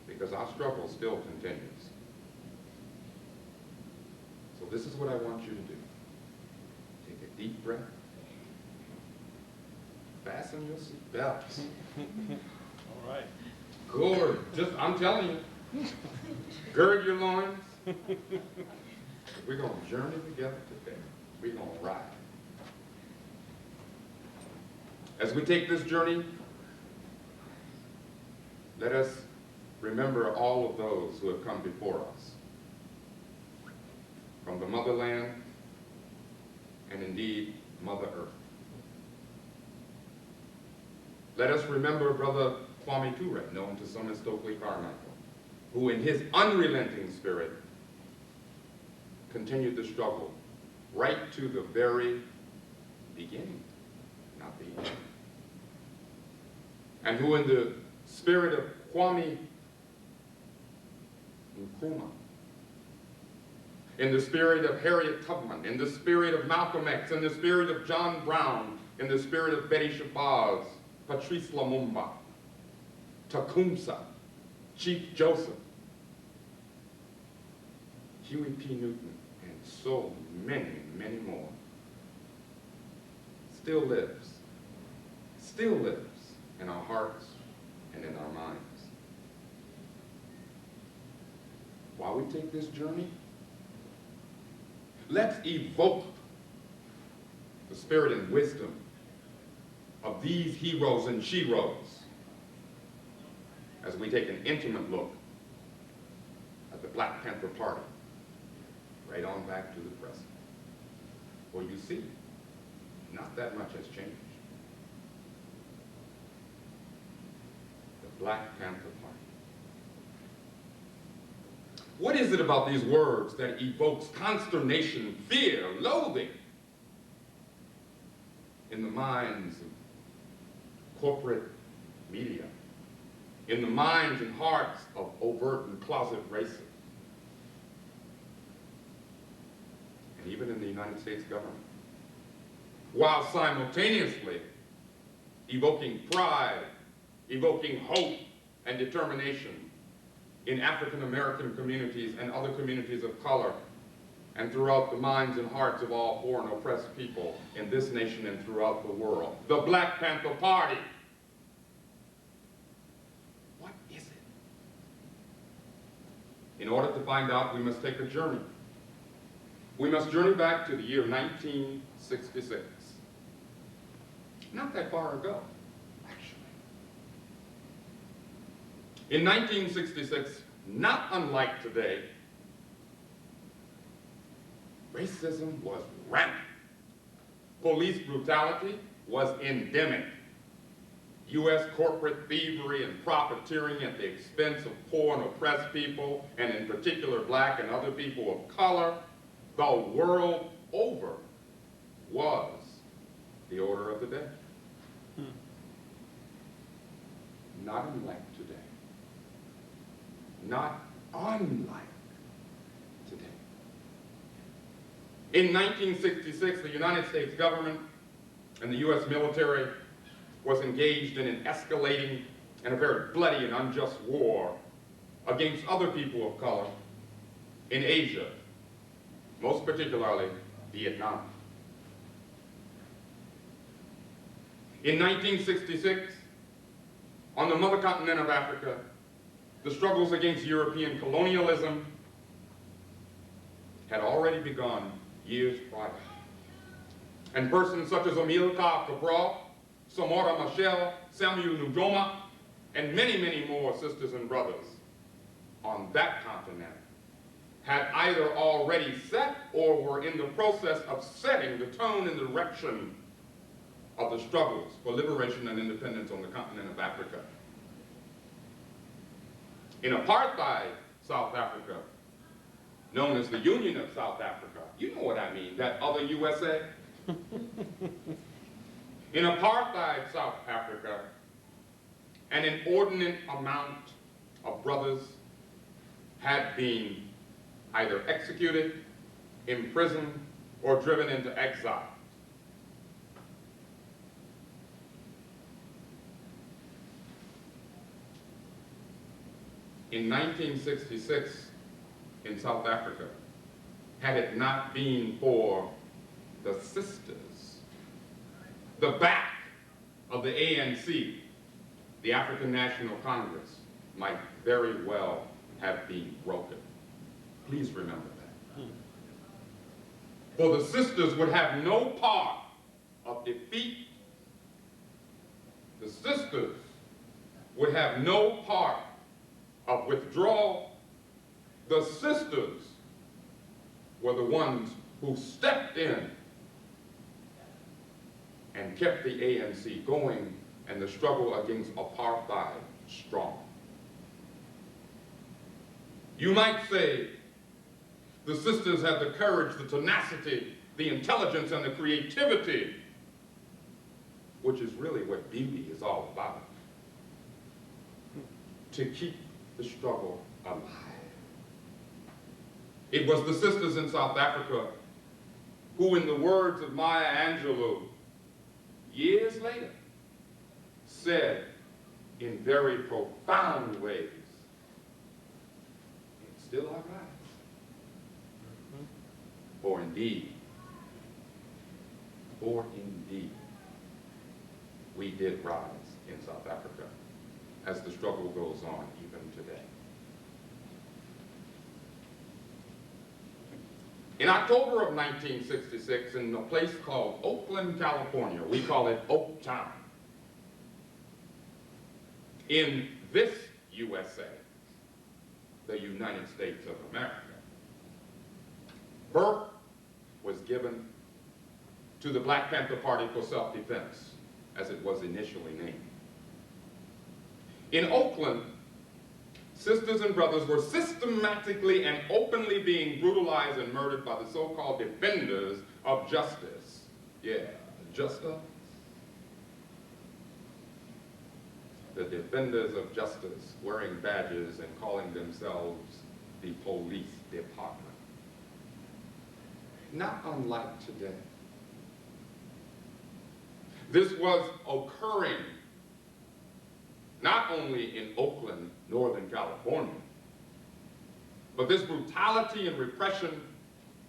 Because our struggle still continues. So this is what I want you to do. Take a deep breath. Fasten your seatbelts. All right. Good. I'm telling you. Gird your loins. We're going to journey together today. We're going to ride. As we take this journey, let us remember all of those who have come before us, from the motherland and indeed Mother Earth. Let us remember Brother Kwame Ture, known to some as Stokely Carmichael, who in his unrelenting spirit continued the struggle right to the very beginning, not the end. And who in the spirit of Kwame Nkrumah, in the spirit of Harriet Tubman, in the spirit of Malcolm X, in the spirit of John Brown, in the spirit of Betty Shabazz, Patrice Lumumba, Tecumseh, Chief Joseph, Huey P. Newton, and so many, many more, still lives in our hearts and in our minds. While we take this journey, let's evoke the spirit and wisdom of these heroes and sheroes as we take an intimate look at the Black Panther Party, right on back to the present. Well, you see, not that much has changed. The Black Panther Party. What is it about these words that evokes consternation, fear, loathing in the minds of corporate media, in the minds and hearts of overt and closet racists, and even in the United States government, while simultaneously evoking pride, evoking hope and determination in African American communities and other communities of color, and throughout the minds and hearts of all poor and oppressed people in this nation and throughout the world. The Black Panther Party. What is it? In order to find out, we must take a journey. We must journey back to the year 1966. Not that far ago, actually. In 1966, not unlike today, racism was rampant. Police brutality was endemic. U.S. corporate thievery and profiteering at the expense of poor and oppressed people, and in particular black and other people of color, the world over, was the order of the day. Not unlike today. Not unlike today. In 1966, the United States government and the U.S. military was engaged in an escalating and a very bloody and unjust war against other people of color in Asia, most particularly Vietnam. In 1966, on the mother continent of Africa, the struggles against European colonialism had already begun years prior. And persons such as Amilcar Cabral, Samora Machel, Samuel Nujoma, and many, many more sisters and brothers on that continent had either already set or were in the process of setting the tone and direction of the struggles for liberation and independence on the continent of Africa. In apartheid South Africa, known as the Union of South Africa, you know what I mean, that other USA. In apartheid South Africa, an inordinate amount of brothers had been either executed, imprisoned, or driven into exile. In 1966, in South Africa, had it not been for the sisters, the back of the ANC, the African National Congress might very well have been broken. Please remember that. For the sisters would have no part of defeat. The sisters would have no part of withdrawal, the sisters were the ones who stepped in and kept the ANC going and the struggle against apartheid strong. You might say the sisters had the courage, the tenacity, the intelligence, and the creativity, which is really what beauty is all about, to keep the struggle alive. It was the sisters in South Africa who, in the words of Maya Angelou, years later, said in very profound ways, "It's still our rise." For indeed, we did rise in South Africa as the struggle goes on even today. In October of 1966, in a place called Oakland, California, we call it Oaktown, in this USA, the United States of America, birth was given to the Black Panther Party for Self-Defense, as it was initially named. In Oakland, sisters and brothers were systematically and openly being brutalized and murdered by the so-called defenders of justice. Yeah, justice. The defenders of justice, wearing badges and calling themselves the police department. Not unlike today. This was occurring not only in Oakland, Northern California, but this brutality and repression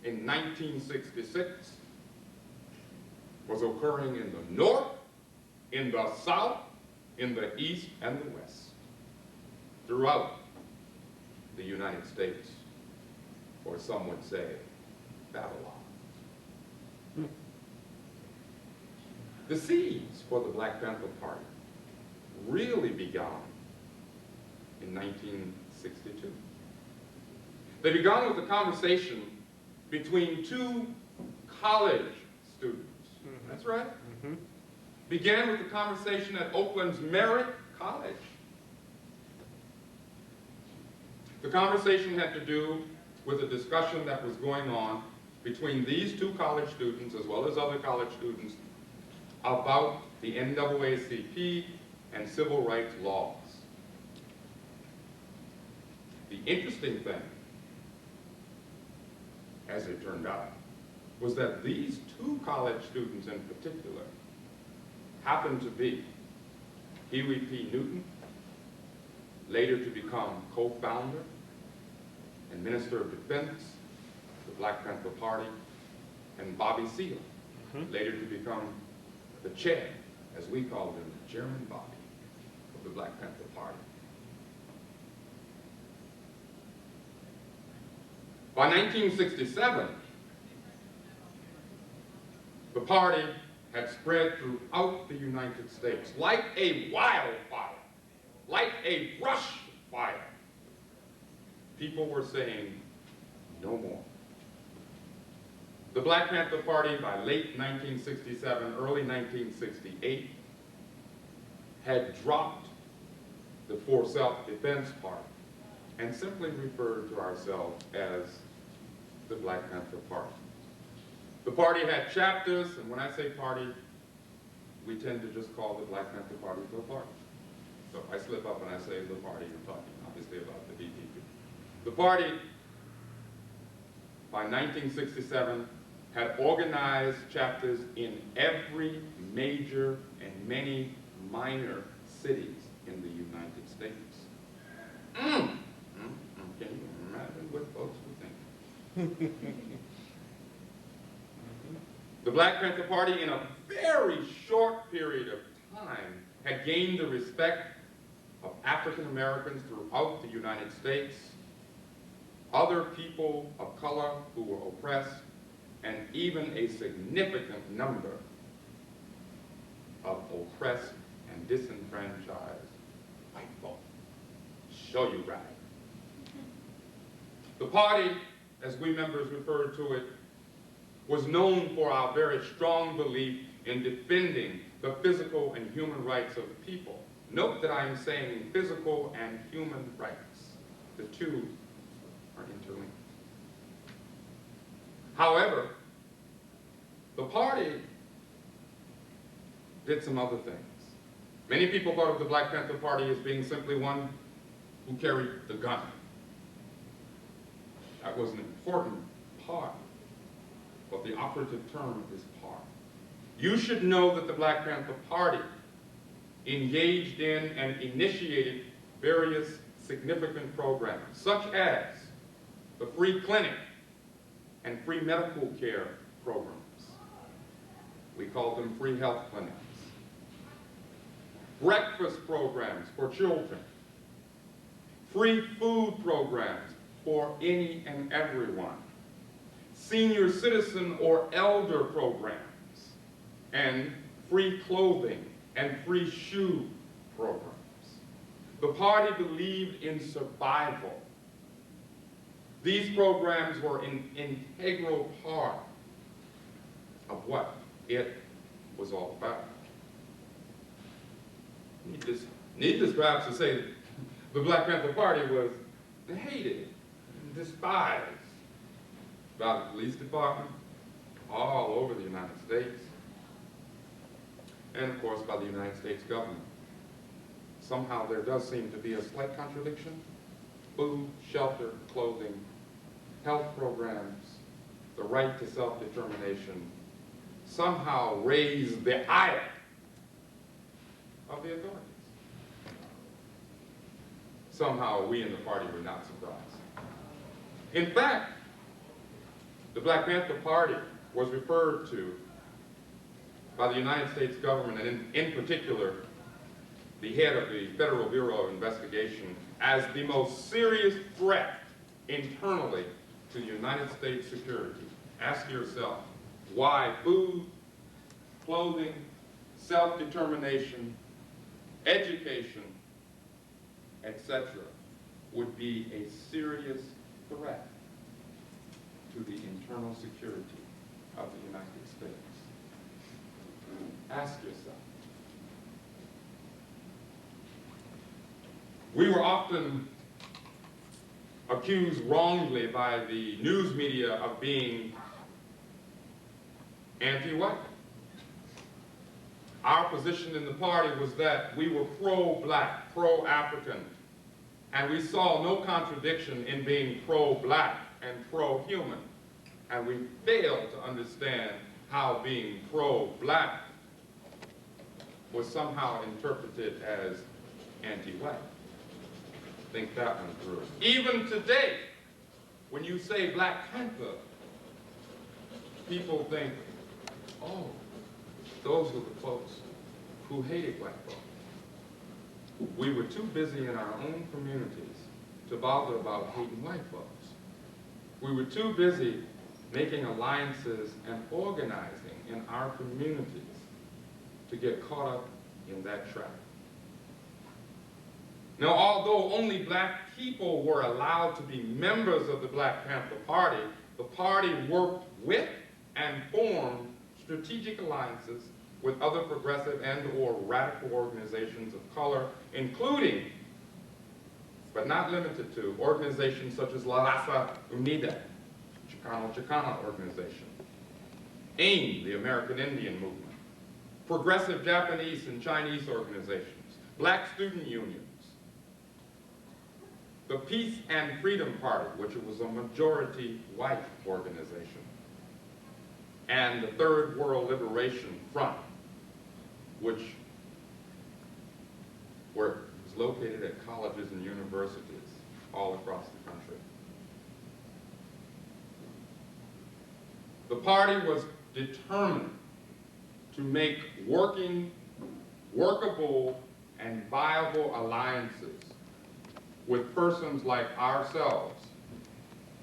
in 1966 was occurring in the North, in the South, in the East, and the West, throughout the United States, or some would say, Babylon. The seeds for the Black Panther Party really began in 1962. They began with a conversation between two college students. That's right. Began with a conversation at Oakland's Merritt College. The conversation had to do with a discussion that was going on between these two college students, as well as other college students, about the NAACP and civil rights laws. The interesting thing, as it turned out, was that these two college students in particular happened to be Huey P. Newton, later to become co-founder and Minister of Defense of the Black Panther Party, and Bobby Seale, later to become the chair, as we called him, the Chairman body of the Black Panther Party. By 1967, the party had spread throughout the United States like a wildfire, like a brush fire. People were saying, no more. The Black Panther Party, by late 1967, early 1968, had dropped the For Self-Defense Party and simply referred to ourselves as the Black Panther Party. The party had chapters, and when I say party, we tend to just call the Black Panther Party the party. So if I slip up and I say the party, I'm talking obviously about the BPP. The party, by 1967, had organized chapters in every major and many minor cities in the United States. Can you imagine what folks would think? The Black Panther Party, in a very short period of time, had gained the respect of African Americans throughout the United States, other people of color who were oppressed, and even a significant number of oppressed and disenfranchised white folk. Show you right. The party, as we members referred to it, was known for our very strong belief in defending the physical and human rights of the people. Note that I am saying physical and human rights. The two are interlinked. However, the party did some other things. Many people thought of the Black Panther Party as being simply one who carried the gun. That was an important part, but the operative term is part. You should know that the Black Panther Party engaged in and initiated various significant programs, such as the free clinic and free medical care programs. We called them free health clinics. Breakfast programs for children. Free food programs for any and everyone. Senior citizen or elder programs. And free clothing and free shoe programs. The party believed in survival. These programs were an integral part of what it was all about. Needless perhaps to say, the Black Panther Party was hated and despised by the police department all over the United States, and of course by the United States government. Somehow there does seem to be a slight contradiction. Food, shelter, clothing, health programs, the right to self-determination somehow raise the ire of the authorities. Somehow we in the party were not surprised. In fact, the Black Panther Party was referred to by the United States government, and in particular, the head of the Federal Bureau of Investigation, as the most serious threat internally to the United States security. Ask yourself why food, clothing, self-determination, education, etc. would be a serious threat to the internal security of the United States. Ask yourself. We were often accused wrongly by the news media of being anti-white. Our position in the party was that we were pro-black, pro-African, and we saw no contradiction in being pro-black and pro-human. And we failed to understand how being pro-black was somehow interpreted as anti-white. Think that one through. Even today, when you say Black Panther, people think, oh, those were the folks who hated black folks. We were too busy in our own communities to bother about hating white folks. We were too busy making alliances and organizing in our communities to get caught up in that trap. Now, although only black people were allowed to be members of the Black Panther Party, the party worked with and formed strategic alliances with other progressive and or radical organizations of color, including, but not limited to, organizations such as La Raza Unida, Chicano organization, AIM, the American Indian Movement, progressive Japanese and Chinese organizations, black student unions, the Peace and Freedom Party, which was a majority white organization, and the Third World Liberation Front, which was located at colleges and universities all across the country. The party was determined to make workable and viable alliances with persons like ourselves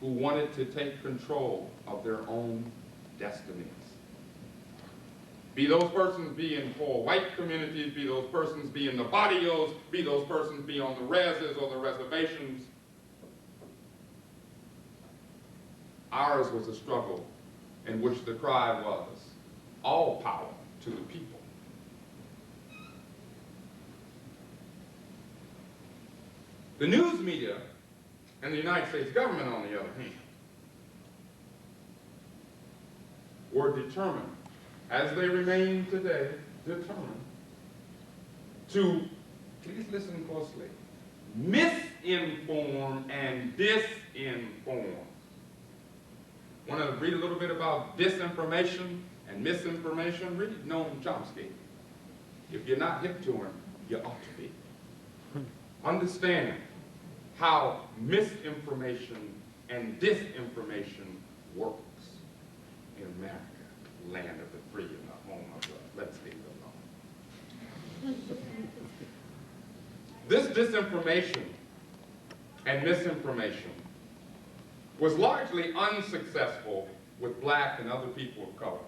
who wanted to take control of their own destinies. Be those persons be in poor white communities, be those persons be in the barrios, be those persons be on the reses or the reservations. Ours was a struggle in which the cry was, all power to the people. The news media and the United States government, on the other hand, were determined, as they remain today, determined to, please listen closely, misinform and disinform. Want to read a little bit about disinformation and misinformation? Read Noam Chomsky. If you're not hip to him, you ought to be. Understand how misinformation and disinformation works in America, land of the free and the home of the let's leave it alone. This disinformation and misinformation was largely unsuccessful with black and other people of color.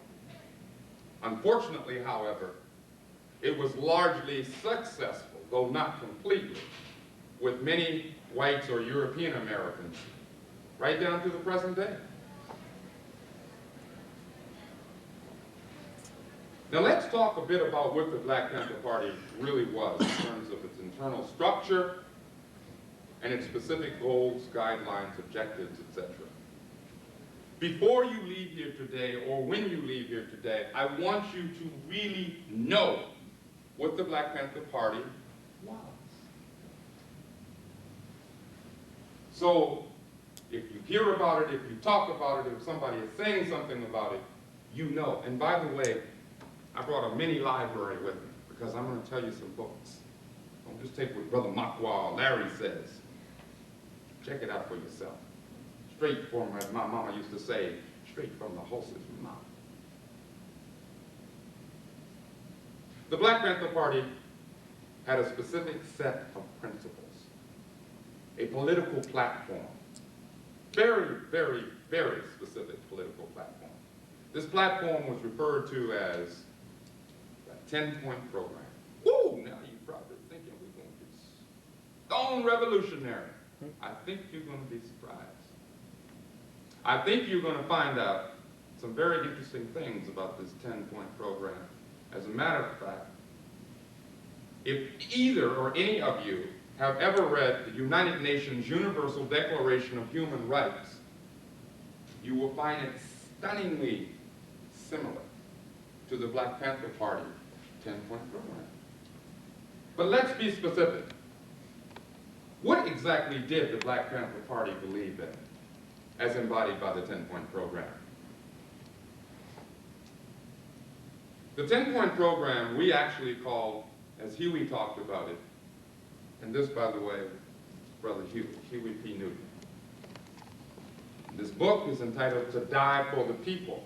Unfortunately, however, it was largely successful, though not completely, with many whites or European Americans, right down to the present day. Now let's talk a bit about what the Black Panther Party really was in terms of its internal structure and its specific goals, guidelines, objectives, etc. Before you leave here today, or when you leave here today, I want you to really know what the Black Panther Party was. So, if you hear about it, if you talk about it, if somebody is saying something about it, you know. And by the way, I brought a mini library with me because I'm going to tell you some books. Don't just take what Brother Makwa or Larry says. Check it out for yourself. Straight from, as my mama used to say, straight from the horse's mouth. The Black Panther Party had a specific set of principles, a political platform, very, very, very specific political platform. This platform was referred to as a 10-point program. Woo! Now you're probably thinking we're going to be stone revolutionary. I think you're going to be surprised. I think you're going to find out some very interesting things about this 10-point program. As a matter of fact, if either or any of you have ever read the United Nations Universal Declaration of Human Rights, you will find it stunningly similar to the Black Panther Party 10-point program. But let's be specific. What exactly did the Black Panther Party believe in, as embodied by the 10-point program? The 10-point program we actually call, as Huey talked about it, and this, by the way, Brother Huey P. Newton. This book is entitled To Die for the People.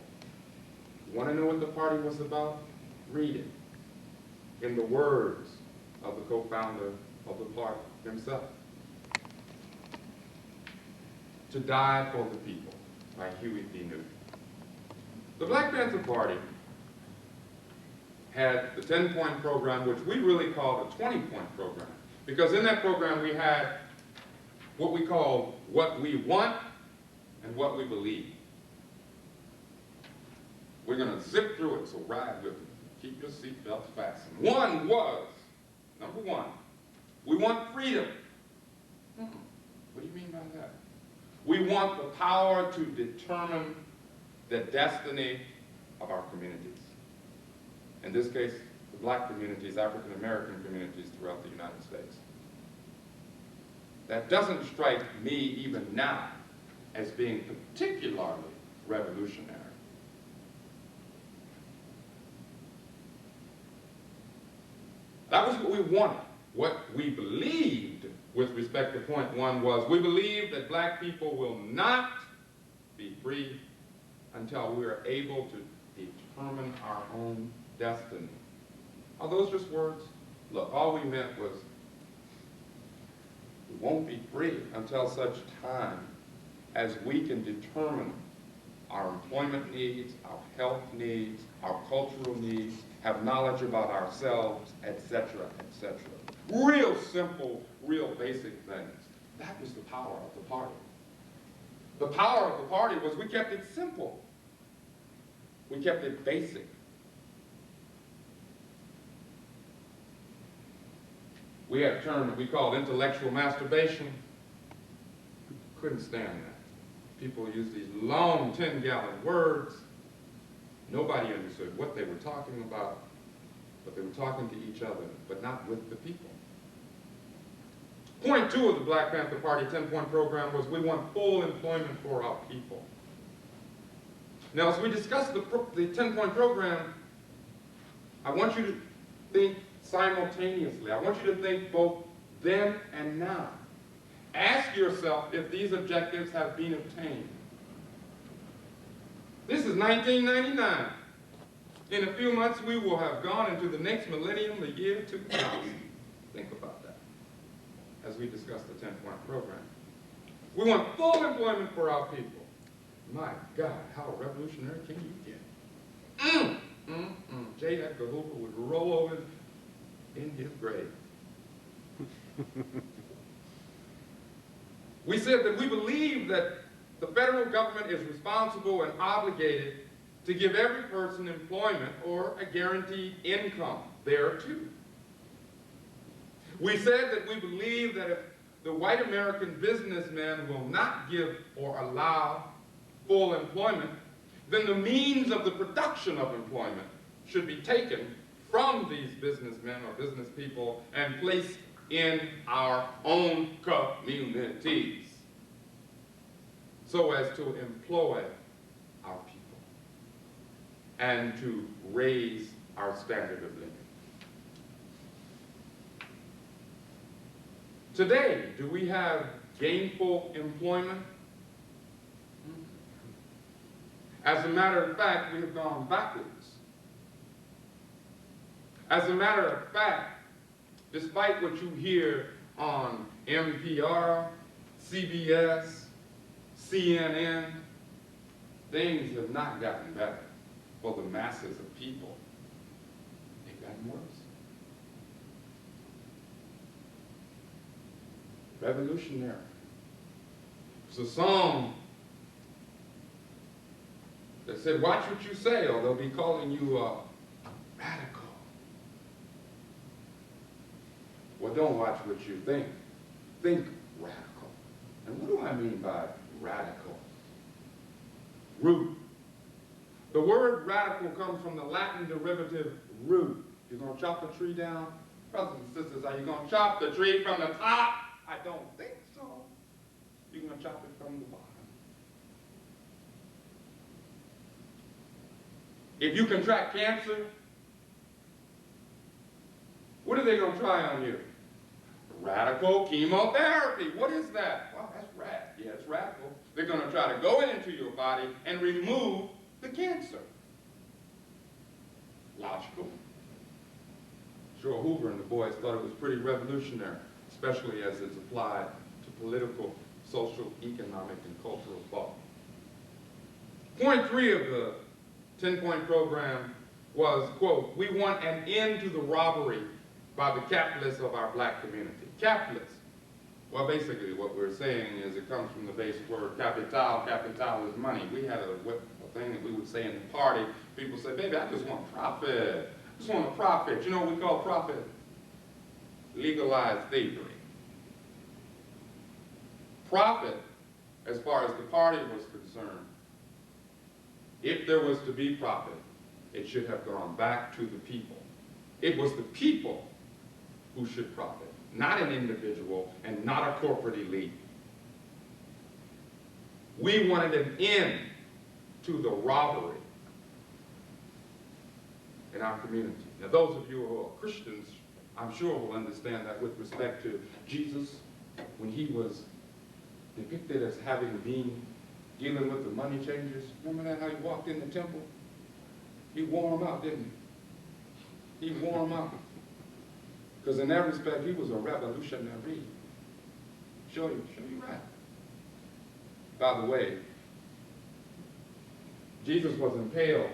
You want to know what the party was about? Read it in the words of the co-founder of the party himself. To Die for the People by Huey P. Newton. The Black Panther Party had the 10-point program, which we really called a 20-point program, because in that program we had what we called what we want and what we believe. We're going to zip through it, so ride with me. Keep your seatbelts fastened. One was, number one, we want freedom. What do you mean by that? We want the power to determine the destiny of our communities. In this case, the black communities, African American communities throughout the United States. That doesn't strike me even now as being particularly revolutionary. That was what we wanted. What we believed with respect to point one was we believe that black people will not be free until we are able to determine our own destiny. Are those just words? Look, all we meant was we won't be free until such time as we can determine our employment needs, our health needs, our cultural needs, have knowledge about ourselves, etc., etc. Real simple, real basic things. That was the power of the party. The power of the party was we kept it simple. We kept it basic. We had a term that we called intellectual masturbation. Couldn't stand that. People used these long 10-gallon words. Nobody understood what they were talking about, but they were talking to each other, but not with the people. Point 2 of the Black Panther Party 10-point program was we want full employment for our people. Now, as we discuss the 10-point program, I want you to think simultaneously. I want you to think both then and now. Ask yourself if these objectives have been obtained. This is 1999. In a few months, we will have gone into the next millennium, the year 2000. Think about that as we discuss the 10-point program. We want full employment for our people. My God, how revolutionary can you get? J. Edgar Hoover would roll over in his grave. We said that we believe that the federal government is responsible and obligated to give every person employment or a guaranteed income thereto. We said that we believe that if the white American businessman will not give or allow full employment, then the means of the production of employment should be taken from these businessmen or business people and placed in our own communities so as to employ our people and to raise our standard of living. Today, do we have gainful employment? As a matter of fact, we have gone backwards. As a matter of fact, despite what you hear on NPR, CBS, CNN, things have not gotten better for the masses of people. They've gotten worse. Revolutionary. It's a song that said, watch what you say or they'll be calling you radical. Well, don't watch what you think. Think radical. And what do I mean by radical? Root. The word radical comes from the Latin derivative root. You're going to chop the tree down? Brothers and sisters, are you going to chop the tree from the top? I don't think so. You're going to chop it from the bottom. If you contract cancer, what are they going to try on you? Radical chemotherapy. What is that? Well, that's rad. Yeah, it's radical. They're going to try to go into your body and remove the cancer. Logical. Sure, Hoover and the boys thought it was pretty revolutionary, especially as it's applied to political, social, economic, and cultural thought. Point 3 of the 10-point program was, quote, we want an end to the robbery by the capitalists of our black community. Capitalists. Well, basically what we're saying is it comes from the base word capital. Capital is money. We had a thing that we would say in the party. People say, baby, I just want profit. I just want a profit. You know what we call profit? Legalized thievery. Profit, as far as the party was concerned, if there was to be profit, it should have gone back to the people. It was the people who should profit, not an individual and not a corporate elite. We wanted an end to the robbery in our community. Now, those of you who are Christians, I'm sure will understand that with respect to Jesus, when he was depicted as having been dealing with the money changers. Remember that, how he walked in the temple? He wore them out, didn't he? He wore them out. Because in that respect, he was a revolutionary. Show you right. By the way, Jesus was impaled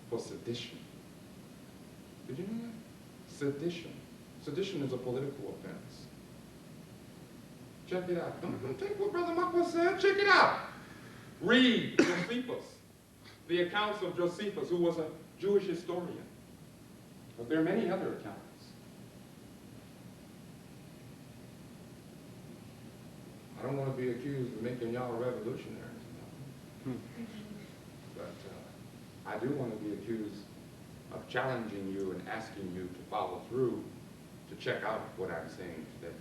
for sedition. Did you know that? Sedition. Sedition is a political offense. Check it out. Don't take what Brother Makwa said. Check it out. Read Josephus, the accounts of Josephus, who was a Jewish historian. But there are many other accounts. I don't want to be accused of making y'all revolutionaries. But I do want to be accused of challenging you and asking you to follow through to check out what I'm saying today.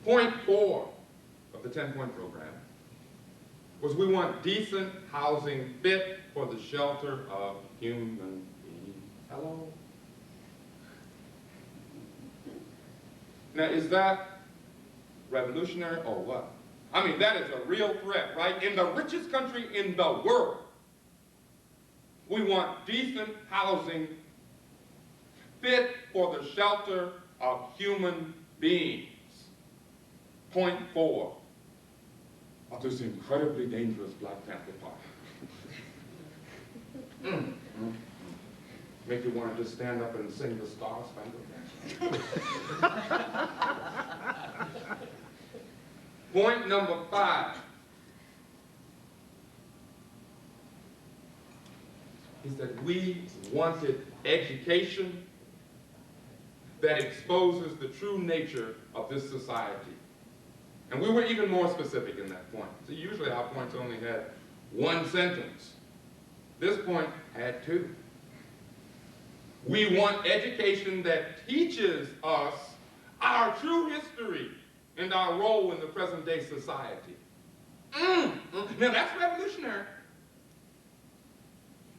Point 4 of the 10-point program was we want decent housing fit for the shelter of human beings. Hello? Now, is that revolutionary or what? I mean, that is a real threat, right? In the richest country in the world, we want decent housing fit for the shelter of human beings. Point 4 of this incredibly dangerous Black Panther Party. Make you want to just stand up and sing the Star Spangled Banner. Point number 5 is that we wanted education that exposes the true nature of this society. And we were even more specific in that point. So usually our points only had one sentence. This point had 2. We want education that teaches us our true history and our role in the present-day society. Now that's revolutionary.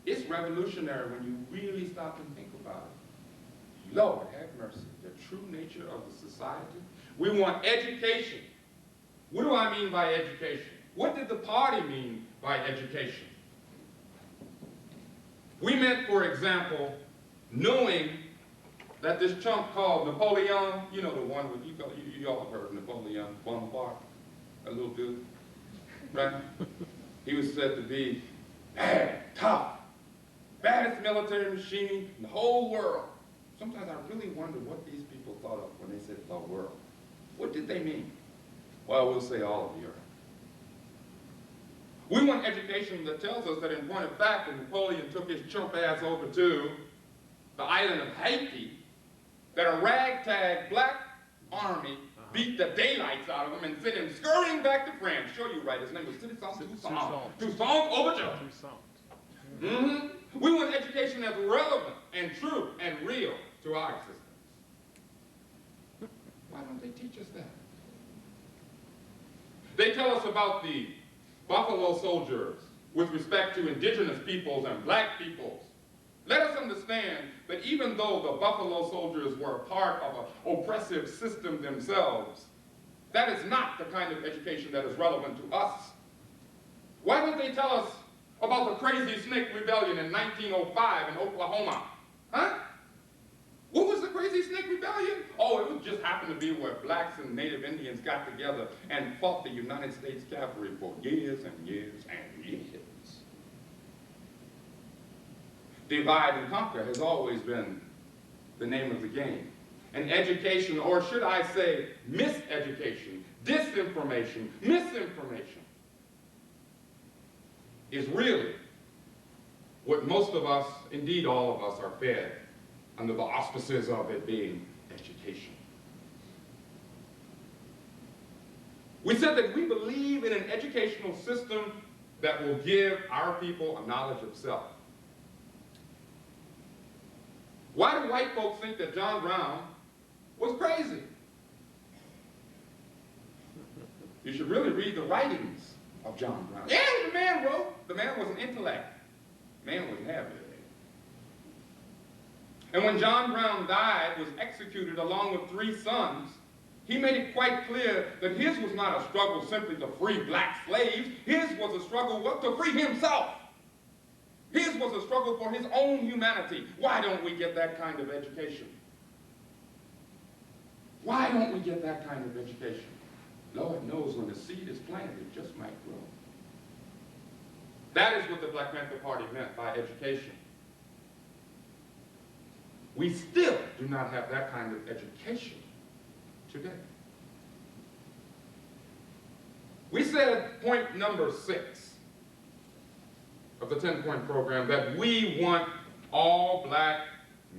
It's revolutionary when you really stop and think about it. Lord, have mercy. The true nature of the society. We want education. What do I mean by education? What did the party mean by education? We meant, for example, knowing that this chump called Napoleon, you know the one with, you all have heard of Napoleon Bonaparte, a little dude, right? He was said to be bad, tough, baddest military machine in the whole world. Sometimes I really wonder what these people thought of when they said the world. What did they mean? Well, we'll say all of Europe. We want education that tells us that in point of fact, when Napoleon took his chump ass over to the island of Haiti, that a ragtag black army beat the daylights out of him and sent him scurrying back to France. Show you right, his name was Toussaint Overture. We want education that's relevant and true and real to our existence. Why don't they teach us that? They tell us about the Buffalo Soldiers with respect to indigenous peoples and black peoples. Let us understand that even though the Buffalo Soldiers were part of an oppressive system themselves, that is not the kind of education that is relevant to us. Why don't they tell us about the Crazy Snake Rebellion in 1905 in Oklahoma? Huh? What was the Crazy Snake Rebellion? Oh, it just happened to be where blacks and Native Indians got together and fought the United States cavalry for years and years and years. Divide and conquer has always been the name of the game. And education, or should I say miseducation, disinformation, misinformation, is really what most of us, indeed all of us, are fed under the auspices of it being education. We said that we believe in an educational system that will give our people a knowledge of self. Why do white folks think that John Brown was crazy? You should really read the writings of John Brown. Yeah, the man wrote. The man was an intellect. The man was heavy. And when John Brown died, was executed along with 3 sons, he made it quite clear that his was not a struggle simply to free black slaves. His was a struggle to free himself. His was a struggle for his own humanity. Why don't we get that kind of education? Why don't we get that kind of education? Lord knows knows when the seed is planted, it just might grow. That is what the Black Panther Party meant by education. We still do not have that kind of education today. We said point number 6 of the 10-point program that we want all black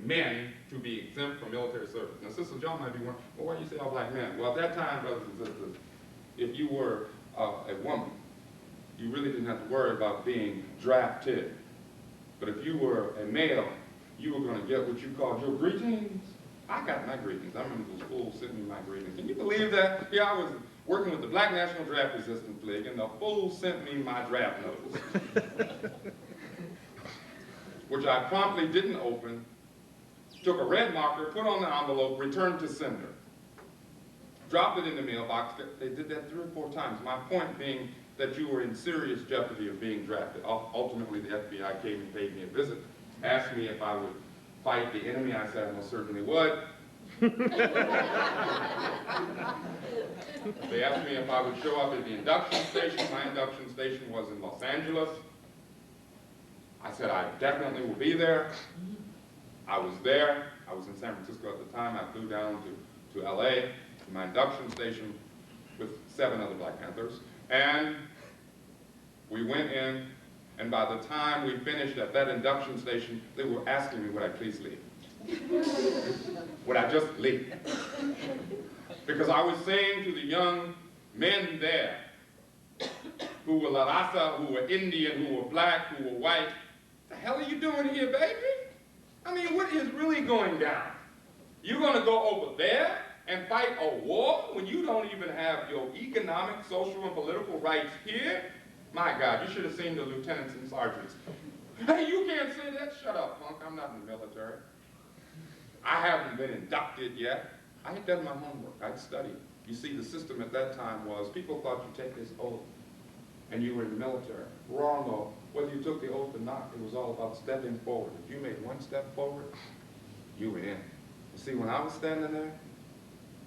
men to be exempt from military service. Now, Sister John might be wondering, well, why do you say all black men? Well, at that time, brothers and sisters, if you were a woman, you really didn't have to worry about being drafted. But if you were a male, you were going to get what you called your greetings. I got my greetings. I remember the school sending me my greetings. Can you believe that? Here I was working with the Black National Draft Resistance League, and the fool sent me my draft notice, which I promptly didn't open, took a red marker, put on the envelope, returned to sender. Dropped it in the mailbox. They did that 3 or 4 times. My point being that you were in serious jeopardy of being drafted. Ultimately, the FBI came and paid me a visit, asked me if I would fight the enemy. I said I most certainly would. They asked me if I would show up at the induction station. My induction station was in Los Angeles. I said I definitely will be there. I was there. I was in San Francisco at the time. I flew down to LA to my induction station with 7 other Black Panthers. And we went in, and by the time we finished at that induction station, they were asking me, would I please leave? Would I just leave? Because I was saying to the young men there, who were La Raza, who were Indian, who were black, who were white, the hell are you doing here, baby? I mean, what is really going down? You're going to go over there and fight a war when you don't even have your economic, social, and political rights here? My God, you should have seen the lieutenants and sergeants. Hey, you can't say that. Shut up, punk. I'm not in the military. I haven't been inducted yet. I had done my homework. I'd studied. You see, the system at that time was people thought you take this oath and you were in the military. Wrong though. Whether you took the oath or not, it was all about stepping forward. If you made 1 step forward, you were in. You see, when I was standing there,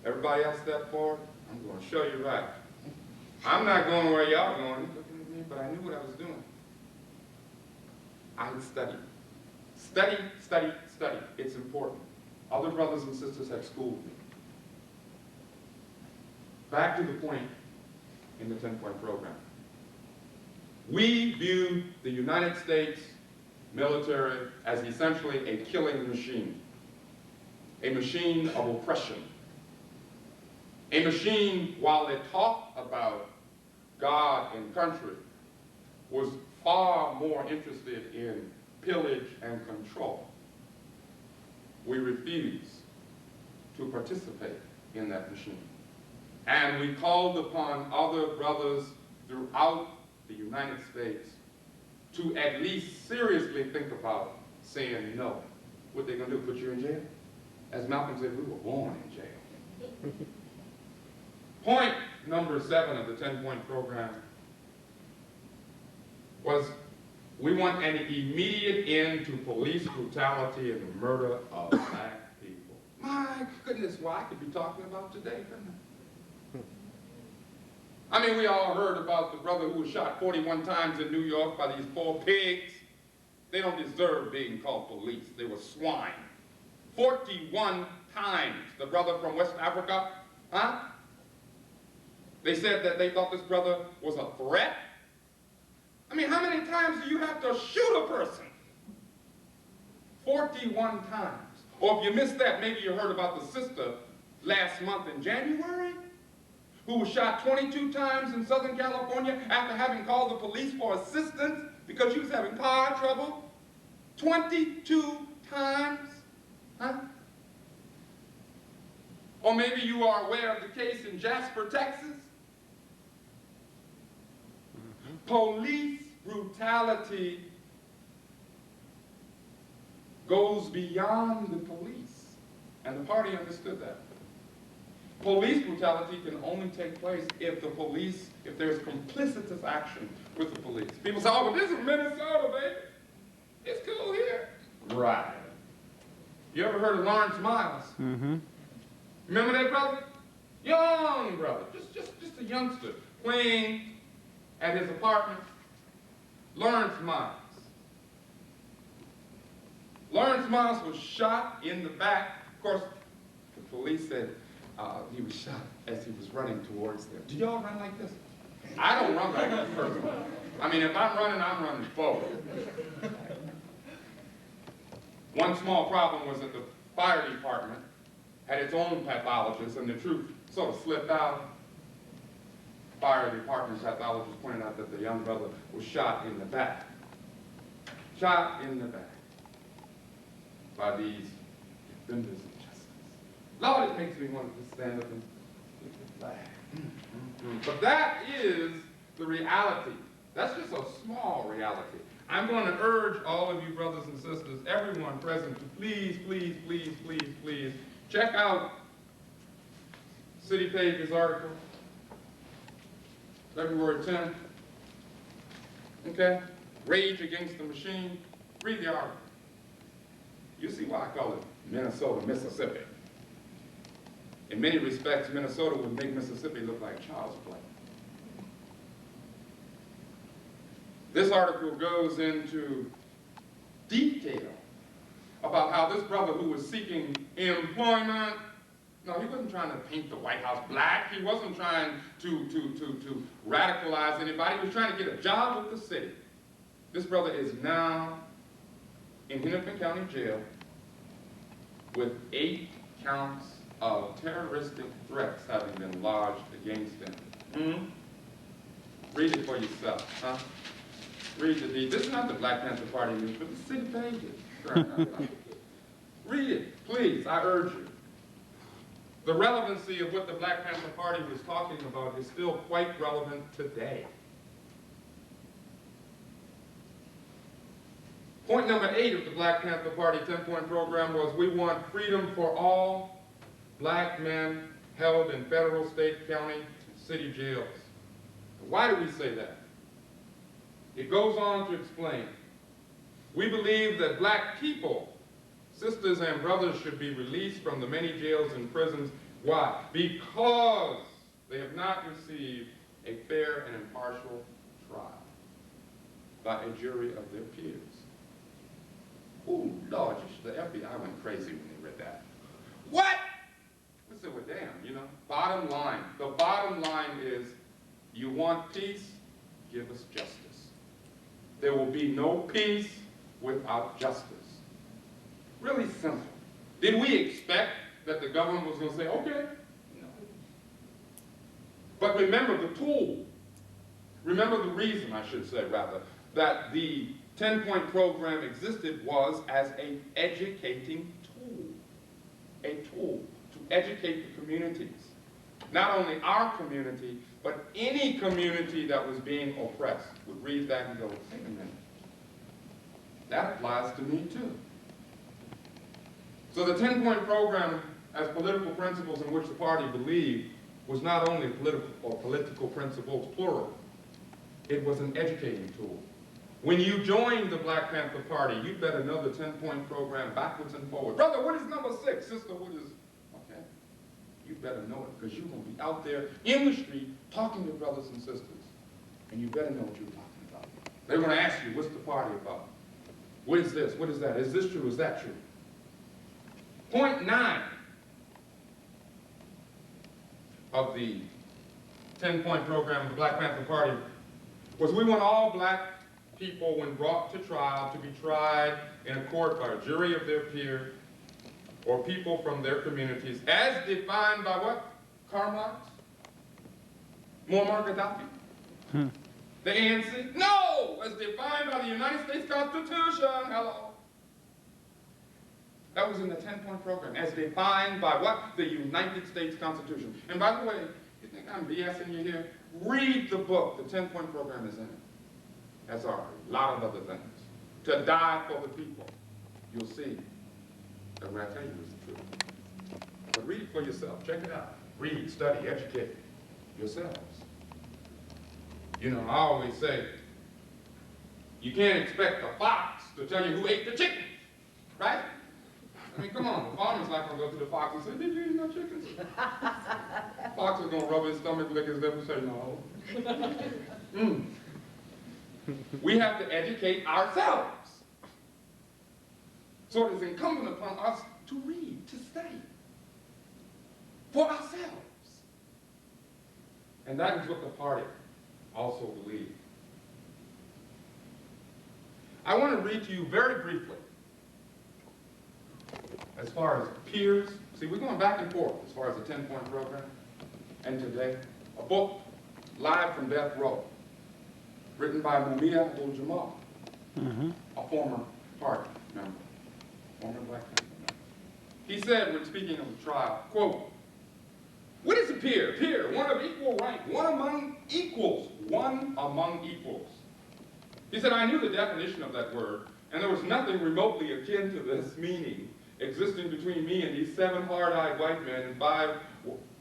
everybody else stepped forward. I'm going to show you right. I'm not going where y'all going, looking at me, but I knew what I was doing. I had studied. Study, study, study. It's important. Other brothers and sisters have schooled me. Back to the point in the 10-point program. We view the United States military as essentially a killing machine, a machine of oppression, a machine, while it talked about God and country, was far more interested in pillage and control. We refuse to participate in that machine. And we called upon other brothers throughout the United States to at least seriously think about saying no. What they're going to do, put you in jail? As Malcolm said, we were born in jail. Point number 7 of the 10-point program was we want an immediate end to police brutality and the murder of black people. My goodness, well, I could be talking about today, couldn't I? I mean, we all heard about the brother who was shot 41 times in New York by these 4 pigs. They don't deserve being called police. They were swine. 41 times. The brother from West Africa, huh? They said that they thought this brother was a threat. I mean, how many times do you have to shoot a person? 41 times. Or if you missed that, maybe you heard about the sister last month in January, who was shot 22 times in Southern California after having called the police for assistance because she was having car trouble. 22 times, huh? Or maybe you are aware of the case in Jasper, Texas. Police brutality goes beyond the police, and the party understood that. Police brutality can only take place if the police, if there's complicitous action with the police. People say, oh, but this is Minnesota, baby. It's cool here. Right. You ever heard of Lawrence Miles? Mm-hmm. Remember that, brother? young brother, just a youngster, playing at his apartment. Lawrence Miles. Lawrence Miles was shot in the back. Of course, the police said he was shot as he was running towards them. Do y'all run like this? I don't run like this person. I mean, if I'm running forward. One small problem was that the fire department had its own pathologist, and the truth sort of slipped out. Fire department pathologist pointed out that the young brother was shot in the back. Shot in the back by these defenders of justice. Lord, it makes me want to stand up and laugh. But that is the reality. That's just a small reality. I'm going to urge all of you brothers and sisters, everyone present, to please, please, please, please, please, check out City Page's article, February 10th. Okay? Rage Against the Machine. Read the article. You see why I call it Minnesota, Mississippi. In many respects, Minnesota would make Mississippi look like child's play. This article goes into detail about how this brother who was seeking employment, no, he wasn't trying to paint the White House black. He wasn't trying to radicalize anybody. He was trying to get a job with the city. This brother is now in Hennepin County Jail with 8 counts of terroristic threats having been lodged against him. Read it for yourself, huh? Read the deed. This is not the Black Panther Party news, but the City Pages. Read it, please, I urge you. The relevancy of what the Black Panther Party was talking about is still quite relevant today. Point number 8 of the Black Panther Party 10-point program was we want freedom for all black men held in federal, state, county, and city jails. Why do we say that? It goes on to explain. We believe that black people, sisters and brothers, should be released from the many jails and prisons. Why? Because they have not received a fair and impartial trial by a jury of their peers. Ooh, Lord, the FBI went crazy when they read that. What? I said, well, damn, you know. Bottom line. The bottom line is, you want peace? Give us justice. There will be no peace without justice. Really simple. Did we expect that the government was going to say, okay? No. But remember the tool. Remember the reason, I should say, rather, that the 10-point program existed was as an educating tool. A tool to educate the communities. Not only our community, but any community that was being oppressed would read that and go, wait a minute. That applies to me too. So the 10-point program, as political principles in which the party believed, was not only political principles, plural. It was an educating tool. When you joined the Black Panther Party, you'd better know the 10-point program backwards and forward. Brother, what is number 6? Sister, what is... Okay. You better know it, because you're going to be out there in the street talking to brothers and sisters. And you better know what you're talking about. They're going to ask you, what's the party about? What is this? What is that? Is this true? Is that true? Point 9 of the 10-point program of the Black Panther Party was we want all black people, when brought to trial, to be tried in a court by a jury of their peers or people from their communities, as defined by what? Karl Marx? Muammar Gaddafi? The ANC? No! As defined by the United States Constitution. Hello. That was in the 10-point program, as defined by what? The United States Constitution. And by the way, you think I'm BSing you here? Read the book. The 10-point program is in it. As are a lot of other things. To die for the people. You'll see that what I tell you is the truth. But read it for yourself. Check it out. Read, study, educate yourselves. You know, I always say, you can't expect a fox to tell you who ate the chicken, right? I mean, come on, the farmer's not going to go to the fox and say, did you eat my chickens? Fox is gonna rub his stomach, lick his lip, and say, no. We have to educate ourselves. So it is incumbent upon us to read, to study for ourselves. And that is what the party also believes. I want to read to you very briefly, as far as peers. See, we're going back and forth as far as the 10-point program. And today, a book, Live from Death Row, written by Mumia Abdul-Jamal, a former party member, former Black Panther member. He said, when speaking of the trial, quote, "What is a peer? Peer, one of equal rank, one among equals, one among equals." He said, "I knew the definition of that word, and there was nothing remotely akin to this meaning existing between me and these 7 hard-eyed white men and 5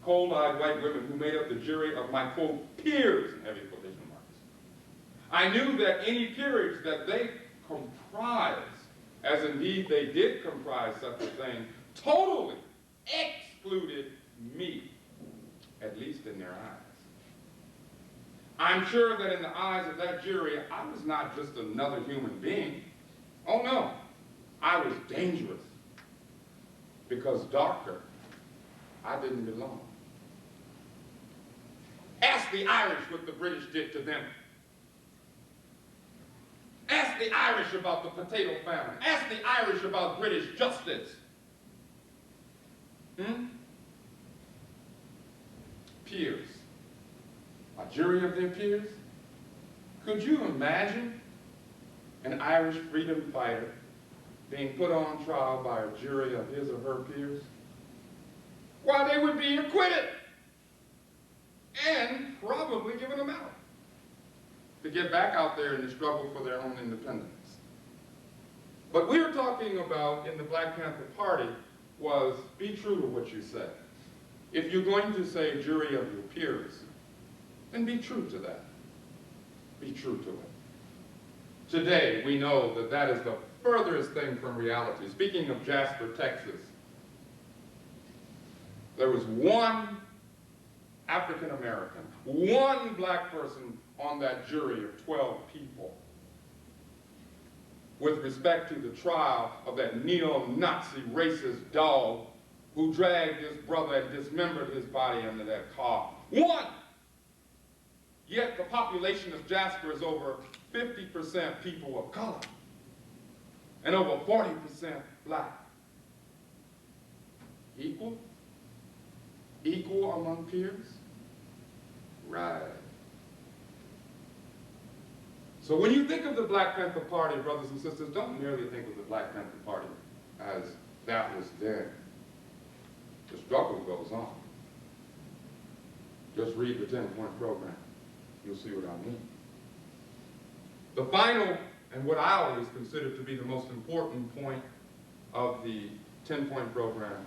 cold-eyed white women who made up the jury of my, quote, peers," in heavy quotation marks. "I knew that any peerage that they comprise, as indeed they did comprise such a thing, totally excluded me, at least in their eyes. I'm sure that in the eyes of that jury, I was not just another human being. Oh no, I was dangerous. Because darker, I didn't belong. Ask the Irish what the British did to them. Ask the Irish about the potato famine. Ask the Irish about British justice. Peers. A jury of their peers? Could you imagine an Irish freedom fighter being put on trial by a jury of his or her peers? Why, they would be acquitted and probably given them out to get back out there in the struggle for their own independence. What we were talking about in the Black Panther Party was be true to what you say. If you're going to say jury of your peers, then be true to that. Be true to it. Today, we know that that is the furthest thing from reality. Speaking of Jasper, Texas, there was one African American, one black person on that jury of 12 people with respect to the trial of that neo-Nazi racist dog who dragged his brother and dismembered his body under that car. One! Yet the population of Jasper is over 50% people of color and over 40% black. Equal? Equal among peers? Right. So when you think of the Black Panther Party, brothers and sisters, don't merely think of the Black Panther Party as that was then. The struggle goes on. Just read the 10-point program. You'll see what I mean. The final, and what I always consider to be the most important point of the 10-point program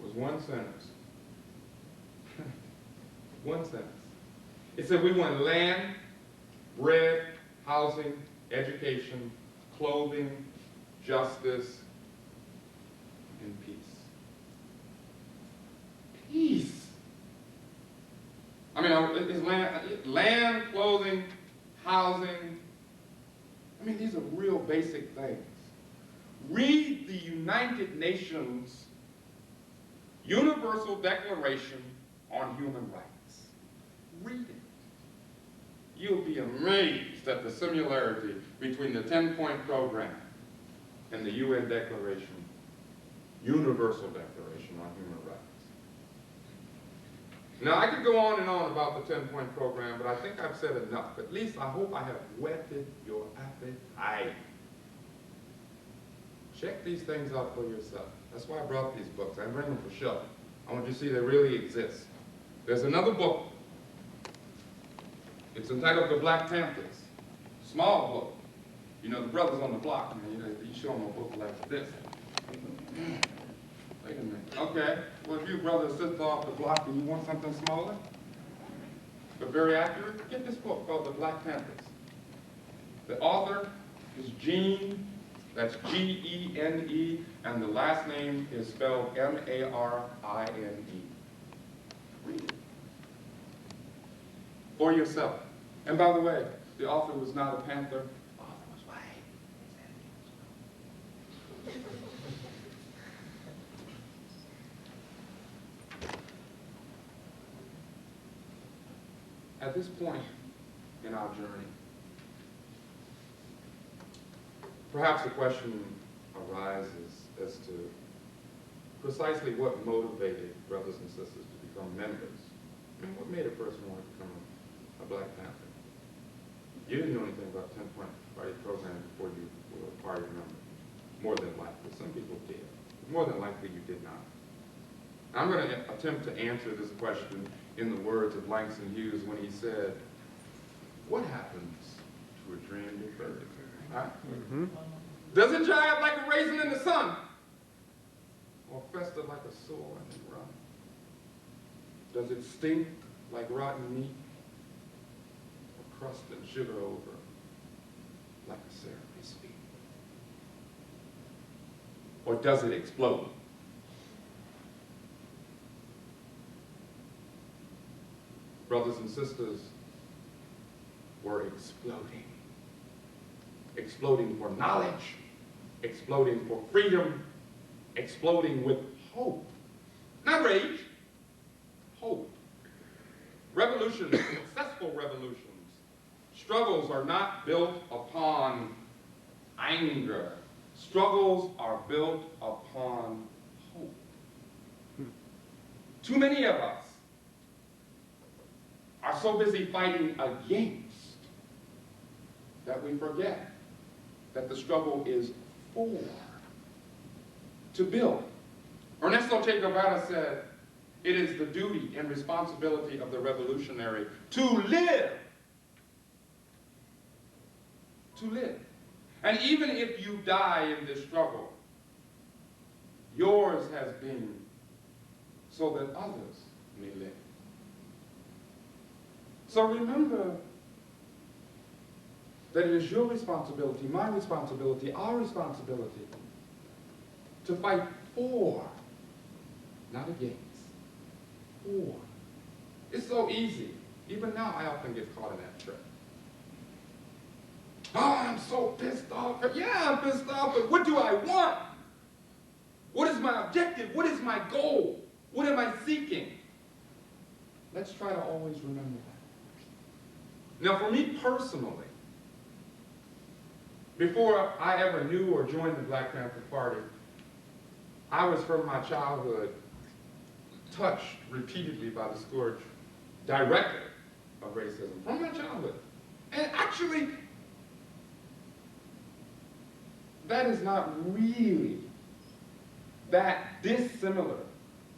was one sentence. One sentence. It said we want land, bread, housing, education, clothing, justice, and peace. Peace. I mean, is land, clothing, housing. I mean, these are real basic things. Read the United Nations Universal Declaration on Human Rights. Read it. You'll be amazed at the similarity between the 10-point program and the UN Declaration, Universal Declaration on Human Rights. Now, I could go on and on about the 10-point program, but I think I've said enough. At least I hope I have whetted your appetite. Check these things out for yourself. That's why I brought these books. I bring them for show. I want you to see they really exist. There's another book. It's entitled The Black Panthers. Small book. You know, the brothers on the block, man, you show them a book like this. Wait a minute. Okay, well, if you brothers sit off the block and you want something smaller, but very accurate, get this book called The Black Panthers. The author is Gene, that's G-E-N-E, and the last name is spelled M-A-R-I-N-E. for yourself. And by the way, the author was not a Panther. The author was white. At this point in our journey, perhaps the question arises as to precisely what motivated brothers and sisters to become members. I mean, what made a person want to become a Black Panther? You didn't know anything about 10-point party program before you were a party member. More than likely. Some people did. More than likely you did not. I'm going to attempt to answer this question in the words of Langston Hughes when he said, what happens to a dream deferred? Huh? Does it dry up like a raisin in the sun? Or fester like a sore in the run? Does it stink like rotten meat? Or crust and sugar over like a syrupy sweet? Or does it explode? Brothers and sisters were exploding. Exploding for knowledge, exploding for freedom, exploding with hope. Not rage, hope. Revolutions, successful revolutions, struggles are not built upon anger. Struggles are built upon hope. Too many of us are so busy fighting against that we forget that the struggle is for, to build. Ernesto Che Guevara said, it is the duty and responsibility of the revolutionary to live. To live. And even if you die in this struggle, yours has been so that others may live. So remember that it is your responsibility, my responsibility, our responsibility to fight for, not against. For. It's so easy. Even now, I often get caught in that trap. Oh, I'm so pissed off. Yeah, I'm pissed off, but what do I want? What is my objective? What is my goal? What am I seeking? Let's try to always remember that. Now, for me personally, before I ever knew or joined the Black Panther Party, I was from my childhood touched repeatedly by the scourge directly of racism, from my childhood. And actually, that is not really that dissimilar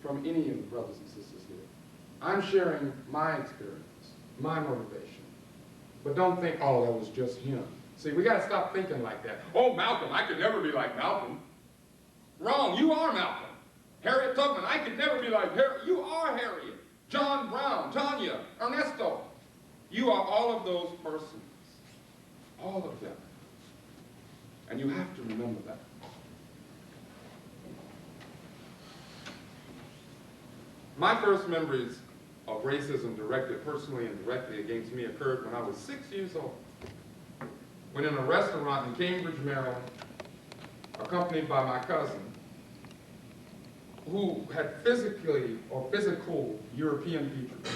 from any of the brothers and sisters here. I'm sharing my experience, my motivation. But don't think, oh, that was just him. See, we got to stop thinking like that. Oh, Malcolm, I could never be like Malcolm. Wrong, you are Malcolm. Harriet Tubman, I could never be like Harriet. You are Harriet. John Brown, Tanya, Ernesto. You are all of those persons. All of them. And you have to remember that. My first memories of racism directed personally and directly against me occurred when I was 6 years old. When in a restaurant in Cambridge, Maryland, accompanied by my cousin, who had physical European features.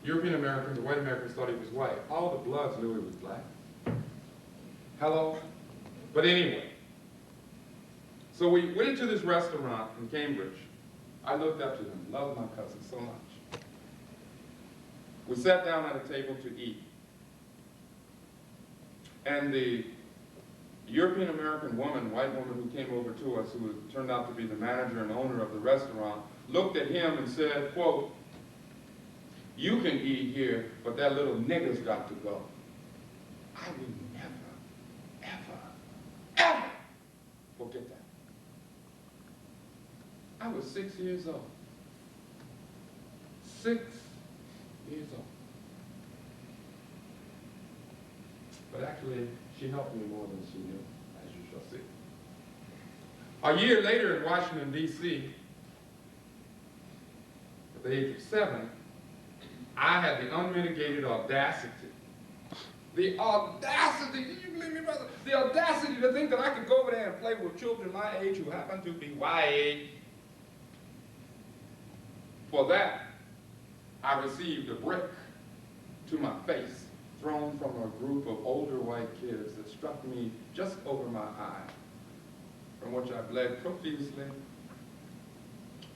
European Americans, white Americans thought he was white. All the Bloods knew he was black. Hello? But anyway, so we went into this restaurant in Cambridge. I looked up to him, loved my cousin so much. We sat down at a table to eat. And the European American woman, white woman who came over to us, who turned out to be the manager and owner of the restaurant, looked at him and said, quote, "You can eat here, but that little nigger's got to go." I would never, ever, ever forget that. I was 6 years old. 6 years old. But actually, she helped me more than she knew, as you shall see. A year later in Washington, D.C., at the age of 7, I had the unmitigated audacity. The audacity, do you believe me, brother? The audacity to think that I could go over there and play with children my age who happen to be white. For that, I received a brick to my face, thrown from a group of older white kids that struck me just over my eye, from which I bled profusely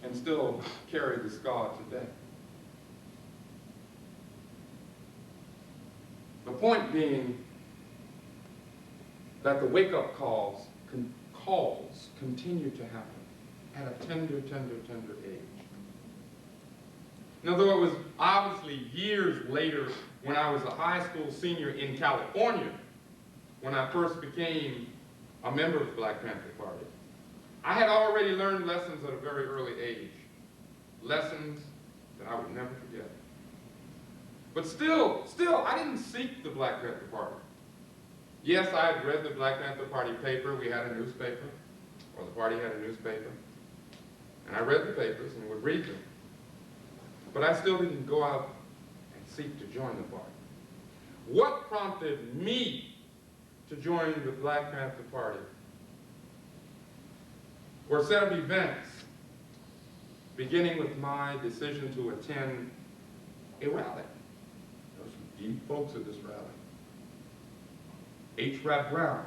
and still carry the scar today. The point being that the wake-up calls continue to happen at a tender age. Now, though it was obviously years later when I was a high school senior in California, when I first became a member of the Black Panther Party, I had already learned lessons at a very early age, lessons that I would never forget. But still, I didn't seek the Black Panther Party. Yes, I had read the Black Panther Party paper. We had a newspaper, or the party had a newspaper. And I read the papers and would read them. But I still didn't go out and seek to join the party. What prompted me to join the Black Panther Party were a set of events, beginning with my decision to attend a rally. There were some deep folks at this rally. H. Rap Brown,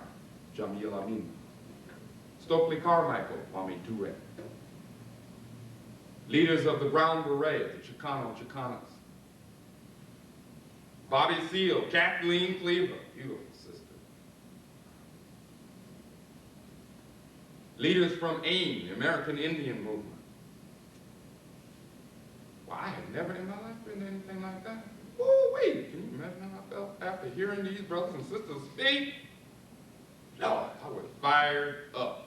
Jamil Amin. Stokely Carmichael, Kwame Ture. Leaders of the Brown Beret, the Chicanas. Bobby Seale, Kathleen Cleaver, beautiful sister. Leaders from AIM, the American Indian Movement. Well, I had never in my life been to anything like that. Oh, wait, can you imagine how I felt after hearing these brothers and sisters speak? Lord, I was fired up.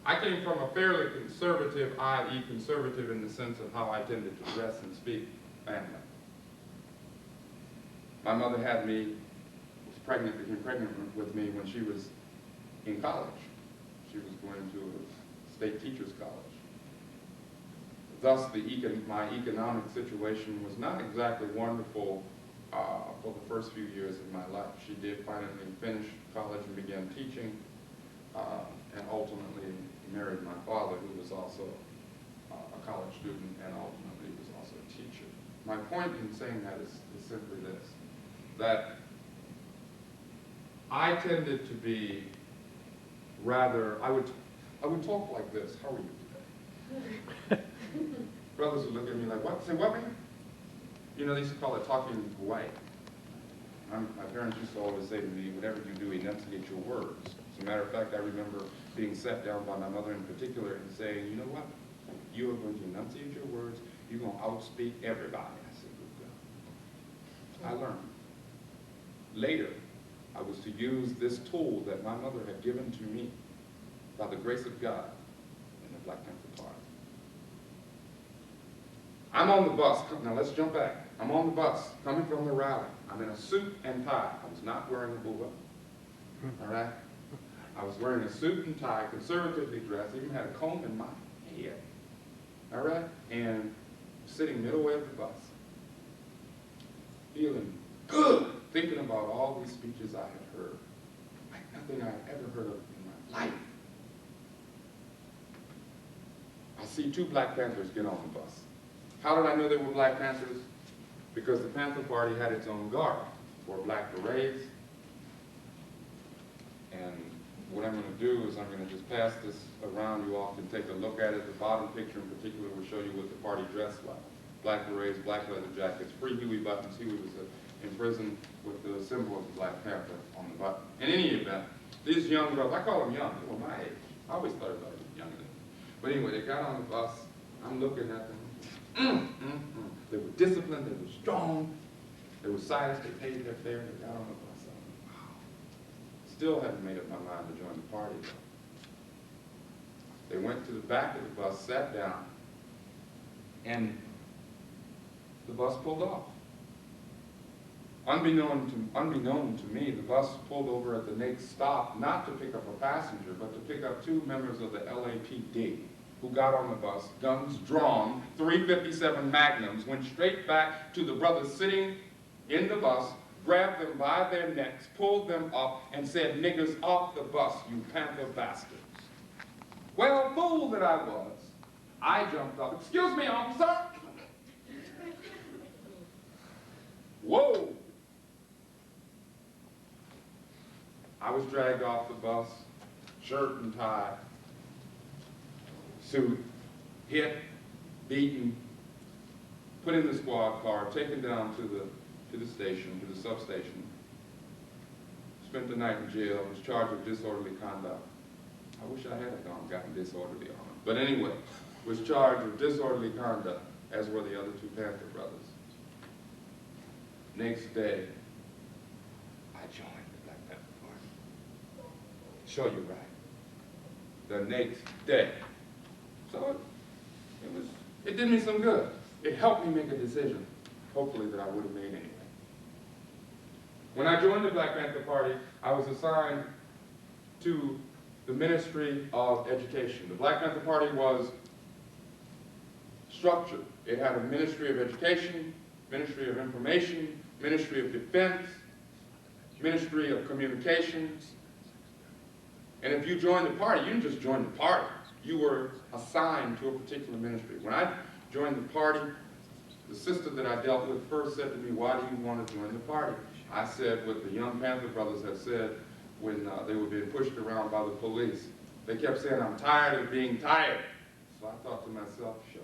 I came from a fairly conservative, i.e. conservative in the sense of how I tended to dress and speak, family. My mother had me, became pregnant with me when she was in college. She was going to a state teacher's college. Thus, my economic situation was not exactly wonderful for the first few years of my life. She did finally finish college and began teaching, and ultimately married my father, who was also a college student and ultimately was also a teacher. My point in saying that is simply this, that I tended to be rather, I would talk like this. How are you today? Brothers would look at me like, what? Say what, man? You know, they used to call it talking Hawaii. My parents used to always say to me, whatever you do, enunciate your words. As a matter of fact, I remember being sat down by my mother in particular and saying, you know what? You are going to enunciate your words. You're going to outspeak everybody. I said, good God. I learned. Later, I was to use this tool that my mother had given to me by the grace of God in the Black Panther Party. I'm on the bus. Now let's jump back. I'm on the bus coming from the rally. I'm in a suit and tie. I was not wearing a boa. All right? I was wearing a suit and tie, conservatively dressed, even had a comb in my hair. All right? And sitting middle way of the bus, feeling good, thinking about all these speeches I had heard, like nothing I had ever heard of in my life. I see two Black Panthers get on the bus. How did I know they were Black Panthers? Because the Panther Party had its own guard, wore black berets. And what I'm going to do is I'm going to just pass this around. You all can take a look at it. The bottom picture in particular will show you what the party dressed like. Black berets, black leather jackets, free Huey buttons. Huey was in prison with the symbol of the Black Panther on the button. In any event, these young brothers, I call them young, they were my age. I always thought about them younger than me. But anyway, they got on the bus. I'm looking at them. They were disciplined, they were strong, they were silent, they paid their fare, they got on the bus. Wow. Still hadn't made up my mind to join the party though. They went to the back of the bus, sat down, and the bus pulled off. Unbeknown to me, the bus pulled over at the next stop, not to pick up a passenger, but to pick up two members of the LAPD. who got on the bus, guns drawn, 357 Magnums, went straight back to the brothers sitting in the bus, grabbed them by their necks, pulled them up, and said, "Niggers off the bus, you panther bastards." Well, fool that I was, I jumped up. "Excuse me, officer." Whoa. I was dragged off the bus, shirt and tie, suit, hit, beaten, put in the squad car, taken down to the station, to the substation. Spent the night in jail, was charged with disorderly conduct. I wish I had gotten disorderly on him. But anyway, was charged with disorderly conduct, as were the other two Panther brothers. Next day, I joined the Black Panther Party. Show you right. The next day. So it did me some good. It helped me make a decision, hopefully, that I would have made anyway. When I joined the Black Panther Party, I was assigned to the Ministry of Education. The Black Panther Party was structured. It had a Ministry of Education, Ministry of Information, Ministry of Defense, Ministry of Communications. And if you joined the party, you didn't just join the party. You were assigned to a particular ministry. When I joined the party, the sister that I dealt with first said to me, "Why do you want to join the party?" I said what the young Panther brothers had said when they were being pushed around by the police. They kept saying, "I'm tired of being tired." So I thought to myself, sure.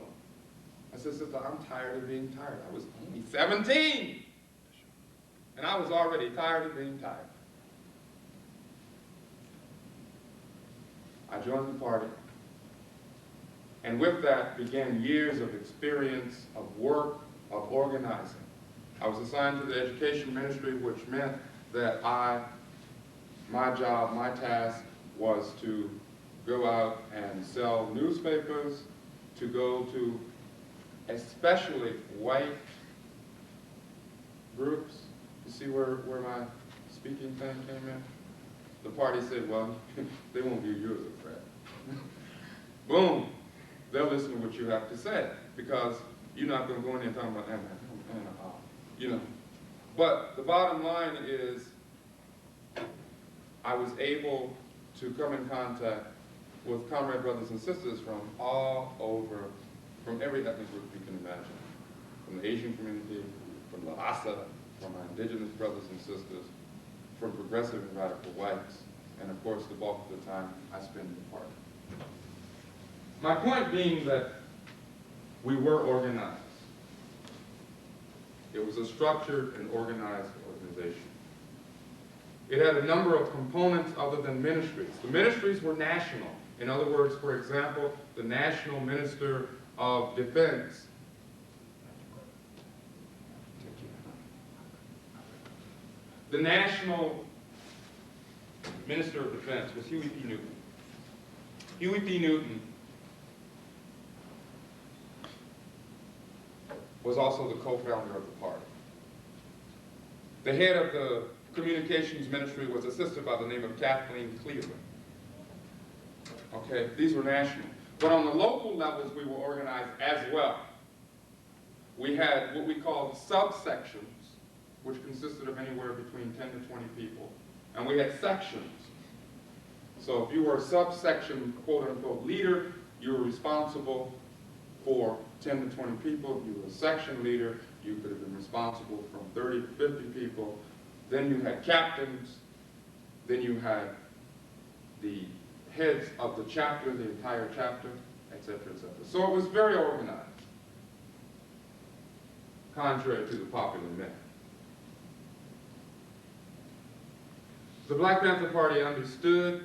I said, "Sister, I'm tired of being tired." I was only 17. And I was already tired of being tired. I joined the party. And with that began years of experience, of work, of organizing. I was assigned to the education ministry, which meant that my job, my task was to go out and sell newspapers, to go to especially white groups. You see where my speaking thing came in? The party said, "Well, they won't view you as a threat." Boom. They'll listen to what you have to say, because you're not going to go in there talking about, you know. But the bottom line is, I was able to come in contact with comrade brothers and sisters from all over, from every ethnic group you can imagine. From the Asian community, from La Raza, from my indigenous brothers and sisters, from progressive and radical whites, and of course the bulk of the time I spend in the party. My point being that we were organized. It was a structured and organized organization. It had a number of components other than ministries. The ministries were national. In other words, for example, the National Minister of Defense. The National Minister of Defense was Huey P. Newton. Huey P. Newton was also the co-founder of the party. The head of the communications ministry was a sister by the name of Kathleen Cleveland. Okay, these were national. But on the local levels, we were organized as well. We had what we called subsections, which consisted of anywhere between 10 to 20 people. And we had sections. So if you were a subsection, quote unquote, leader, you were responsible for 10 to 20 people. You were a section leader, you could have been responsible from 30 to 50 people. Then you had captains. Then you had the heads of the chapter, the entire chapter, etc., etc. So it was very organized, contrary to the popular myth. The Black Panther Party understood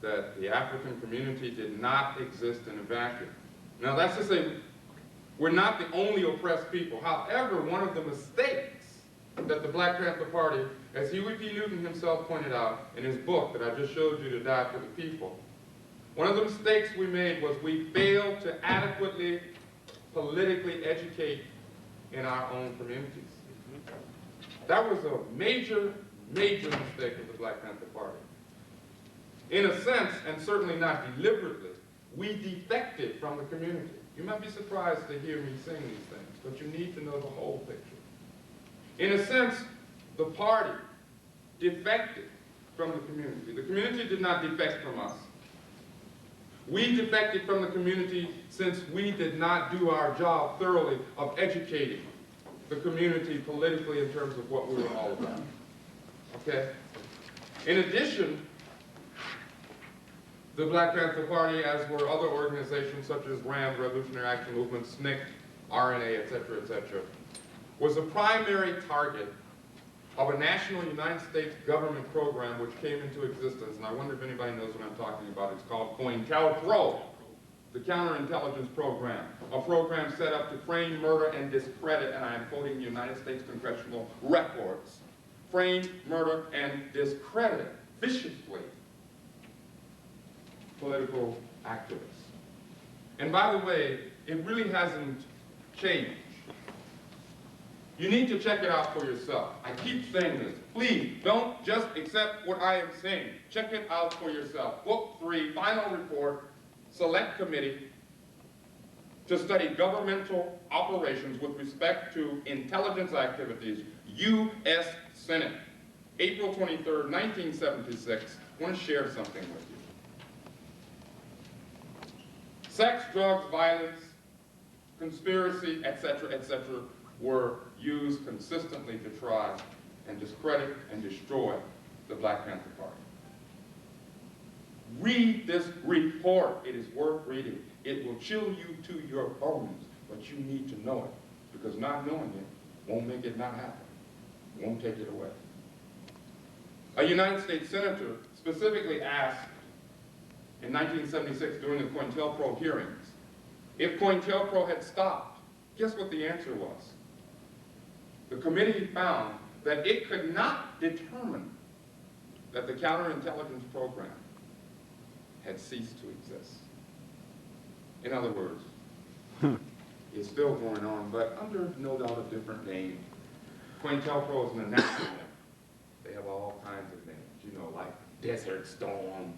that the African community did not exist in a vacuum. Now that's to say, we're not the only oppressed people. However, one of the mistakes that the Black Panther Party, as Huey P. Newton himself pointed out in his book that I just showed you, To Die for the People, one of the mistakes we made was we failed to adequately politically educate in our own communities. That was a major, major mistake of the Black Panther Party. In a sense, and certainly not deliberately, We defected from the community. You might be surprised to hear me sing these things, but you need to know the whole picture. In a sense, the party defected from the community. The community did not defect from us. We defected from the community since we did not do our job thoroughly of educating the community politically in terms of what we were all about. Okay? In addition, the Black Panther Party, as were other organizations such as RAM, Revolutionary Action Movement, SNCC, RNA, etc., was a primary target of a national United States government program which came into existence, and I wonder if anybody knows what I'm talking about. It's called COINTELPRO, the counterintelligence program, a program set up to frame, murder, and discredit, and I am quoting United States congressional records, frame, murder, and discredit viciously political activists. And by the way, it really hasn't changed. You need to check it out for yourself. I keep saying this. Please, don't just accept what I am saying. Check it out for yourself. Book 3, final report, select committee to study governmental operations with respect to intelligence activities, U.S. Senate, April 23rd, 1976. I want to share something with you. Sex, drugs, violence, conspiracy, etc., were used consistently to try and discredit and destroy the Black Panther Party. Read this report. It is worth reading. It will chill you to your bones, but you need to know it, because not knowing it won't make it not happen. It won't take it away. A United States senator specifically asked in 1976 during the COINTELPRO hearings if COINTELPRO had stopped. Guess what the answer was? The committee found that it could not determine that the counterintelligence program had ceased to exist. In other words, it's still going on, but under no doubt a different name. COINTELPRO is an acronym. They have all kinds of names, you know, like Desert Storm,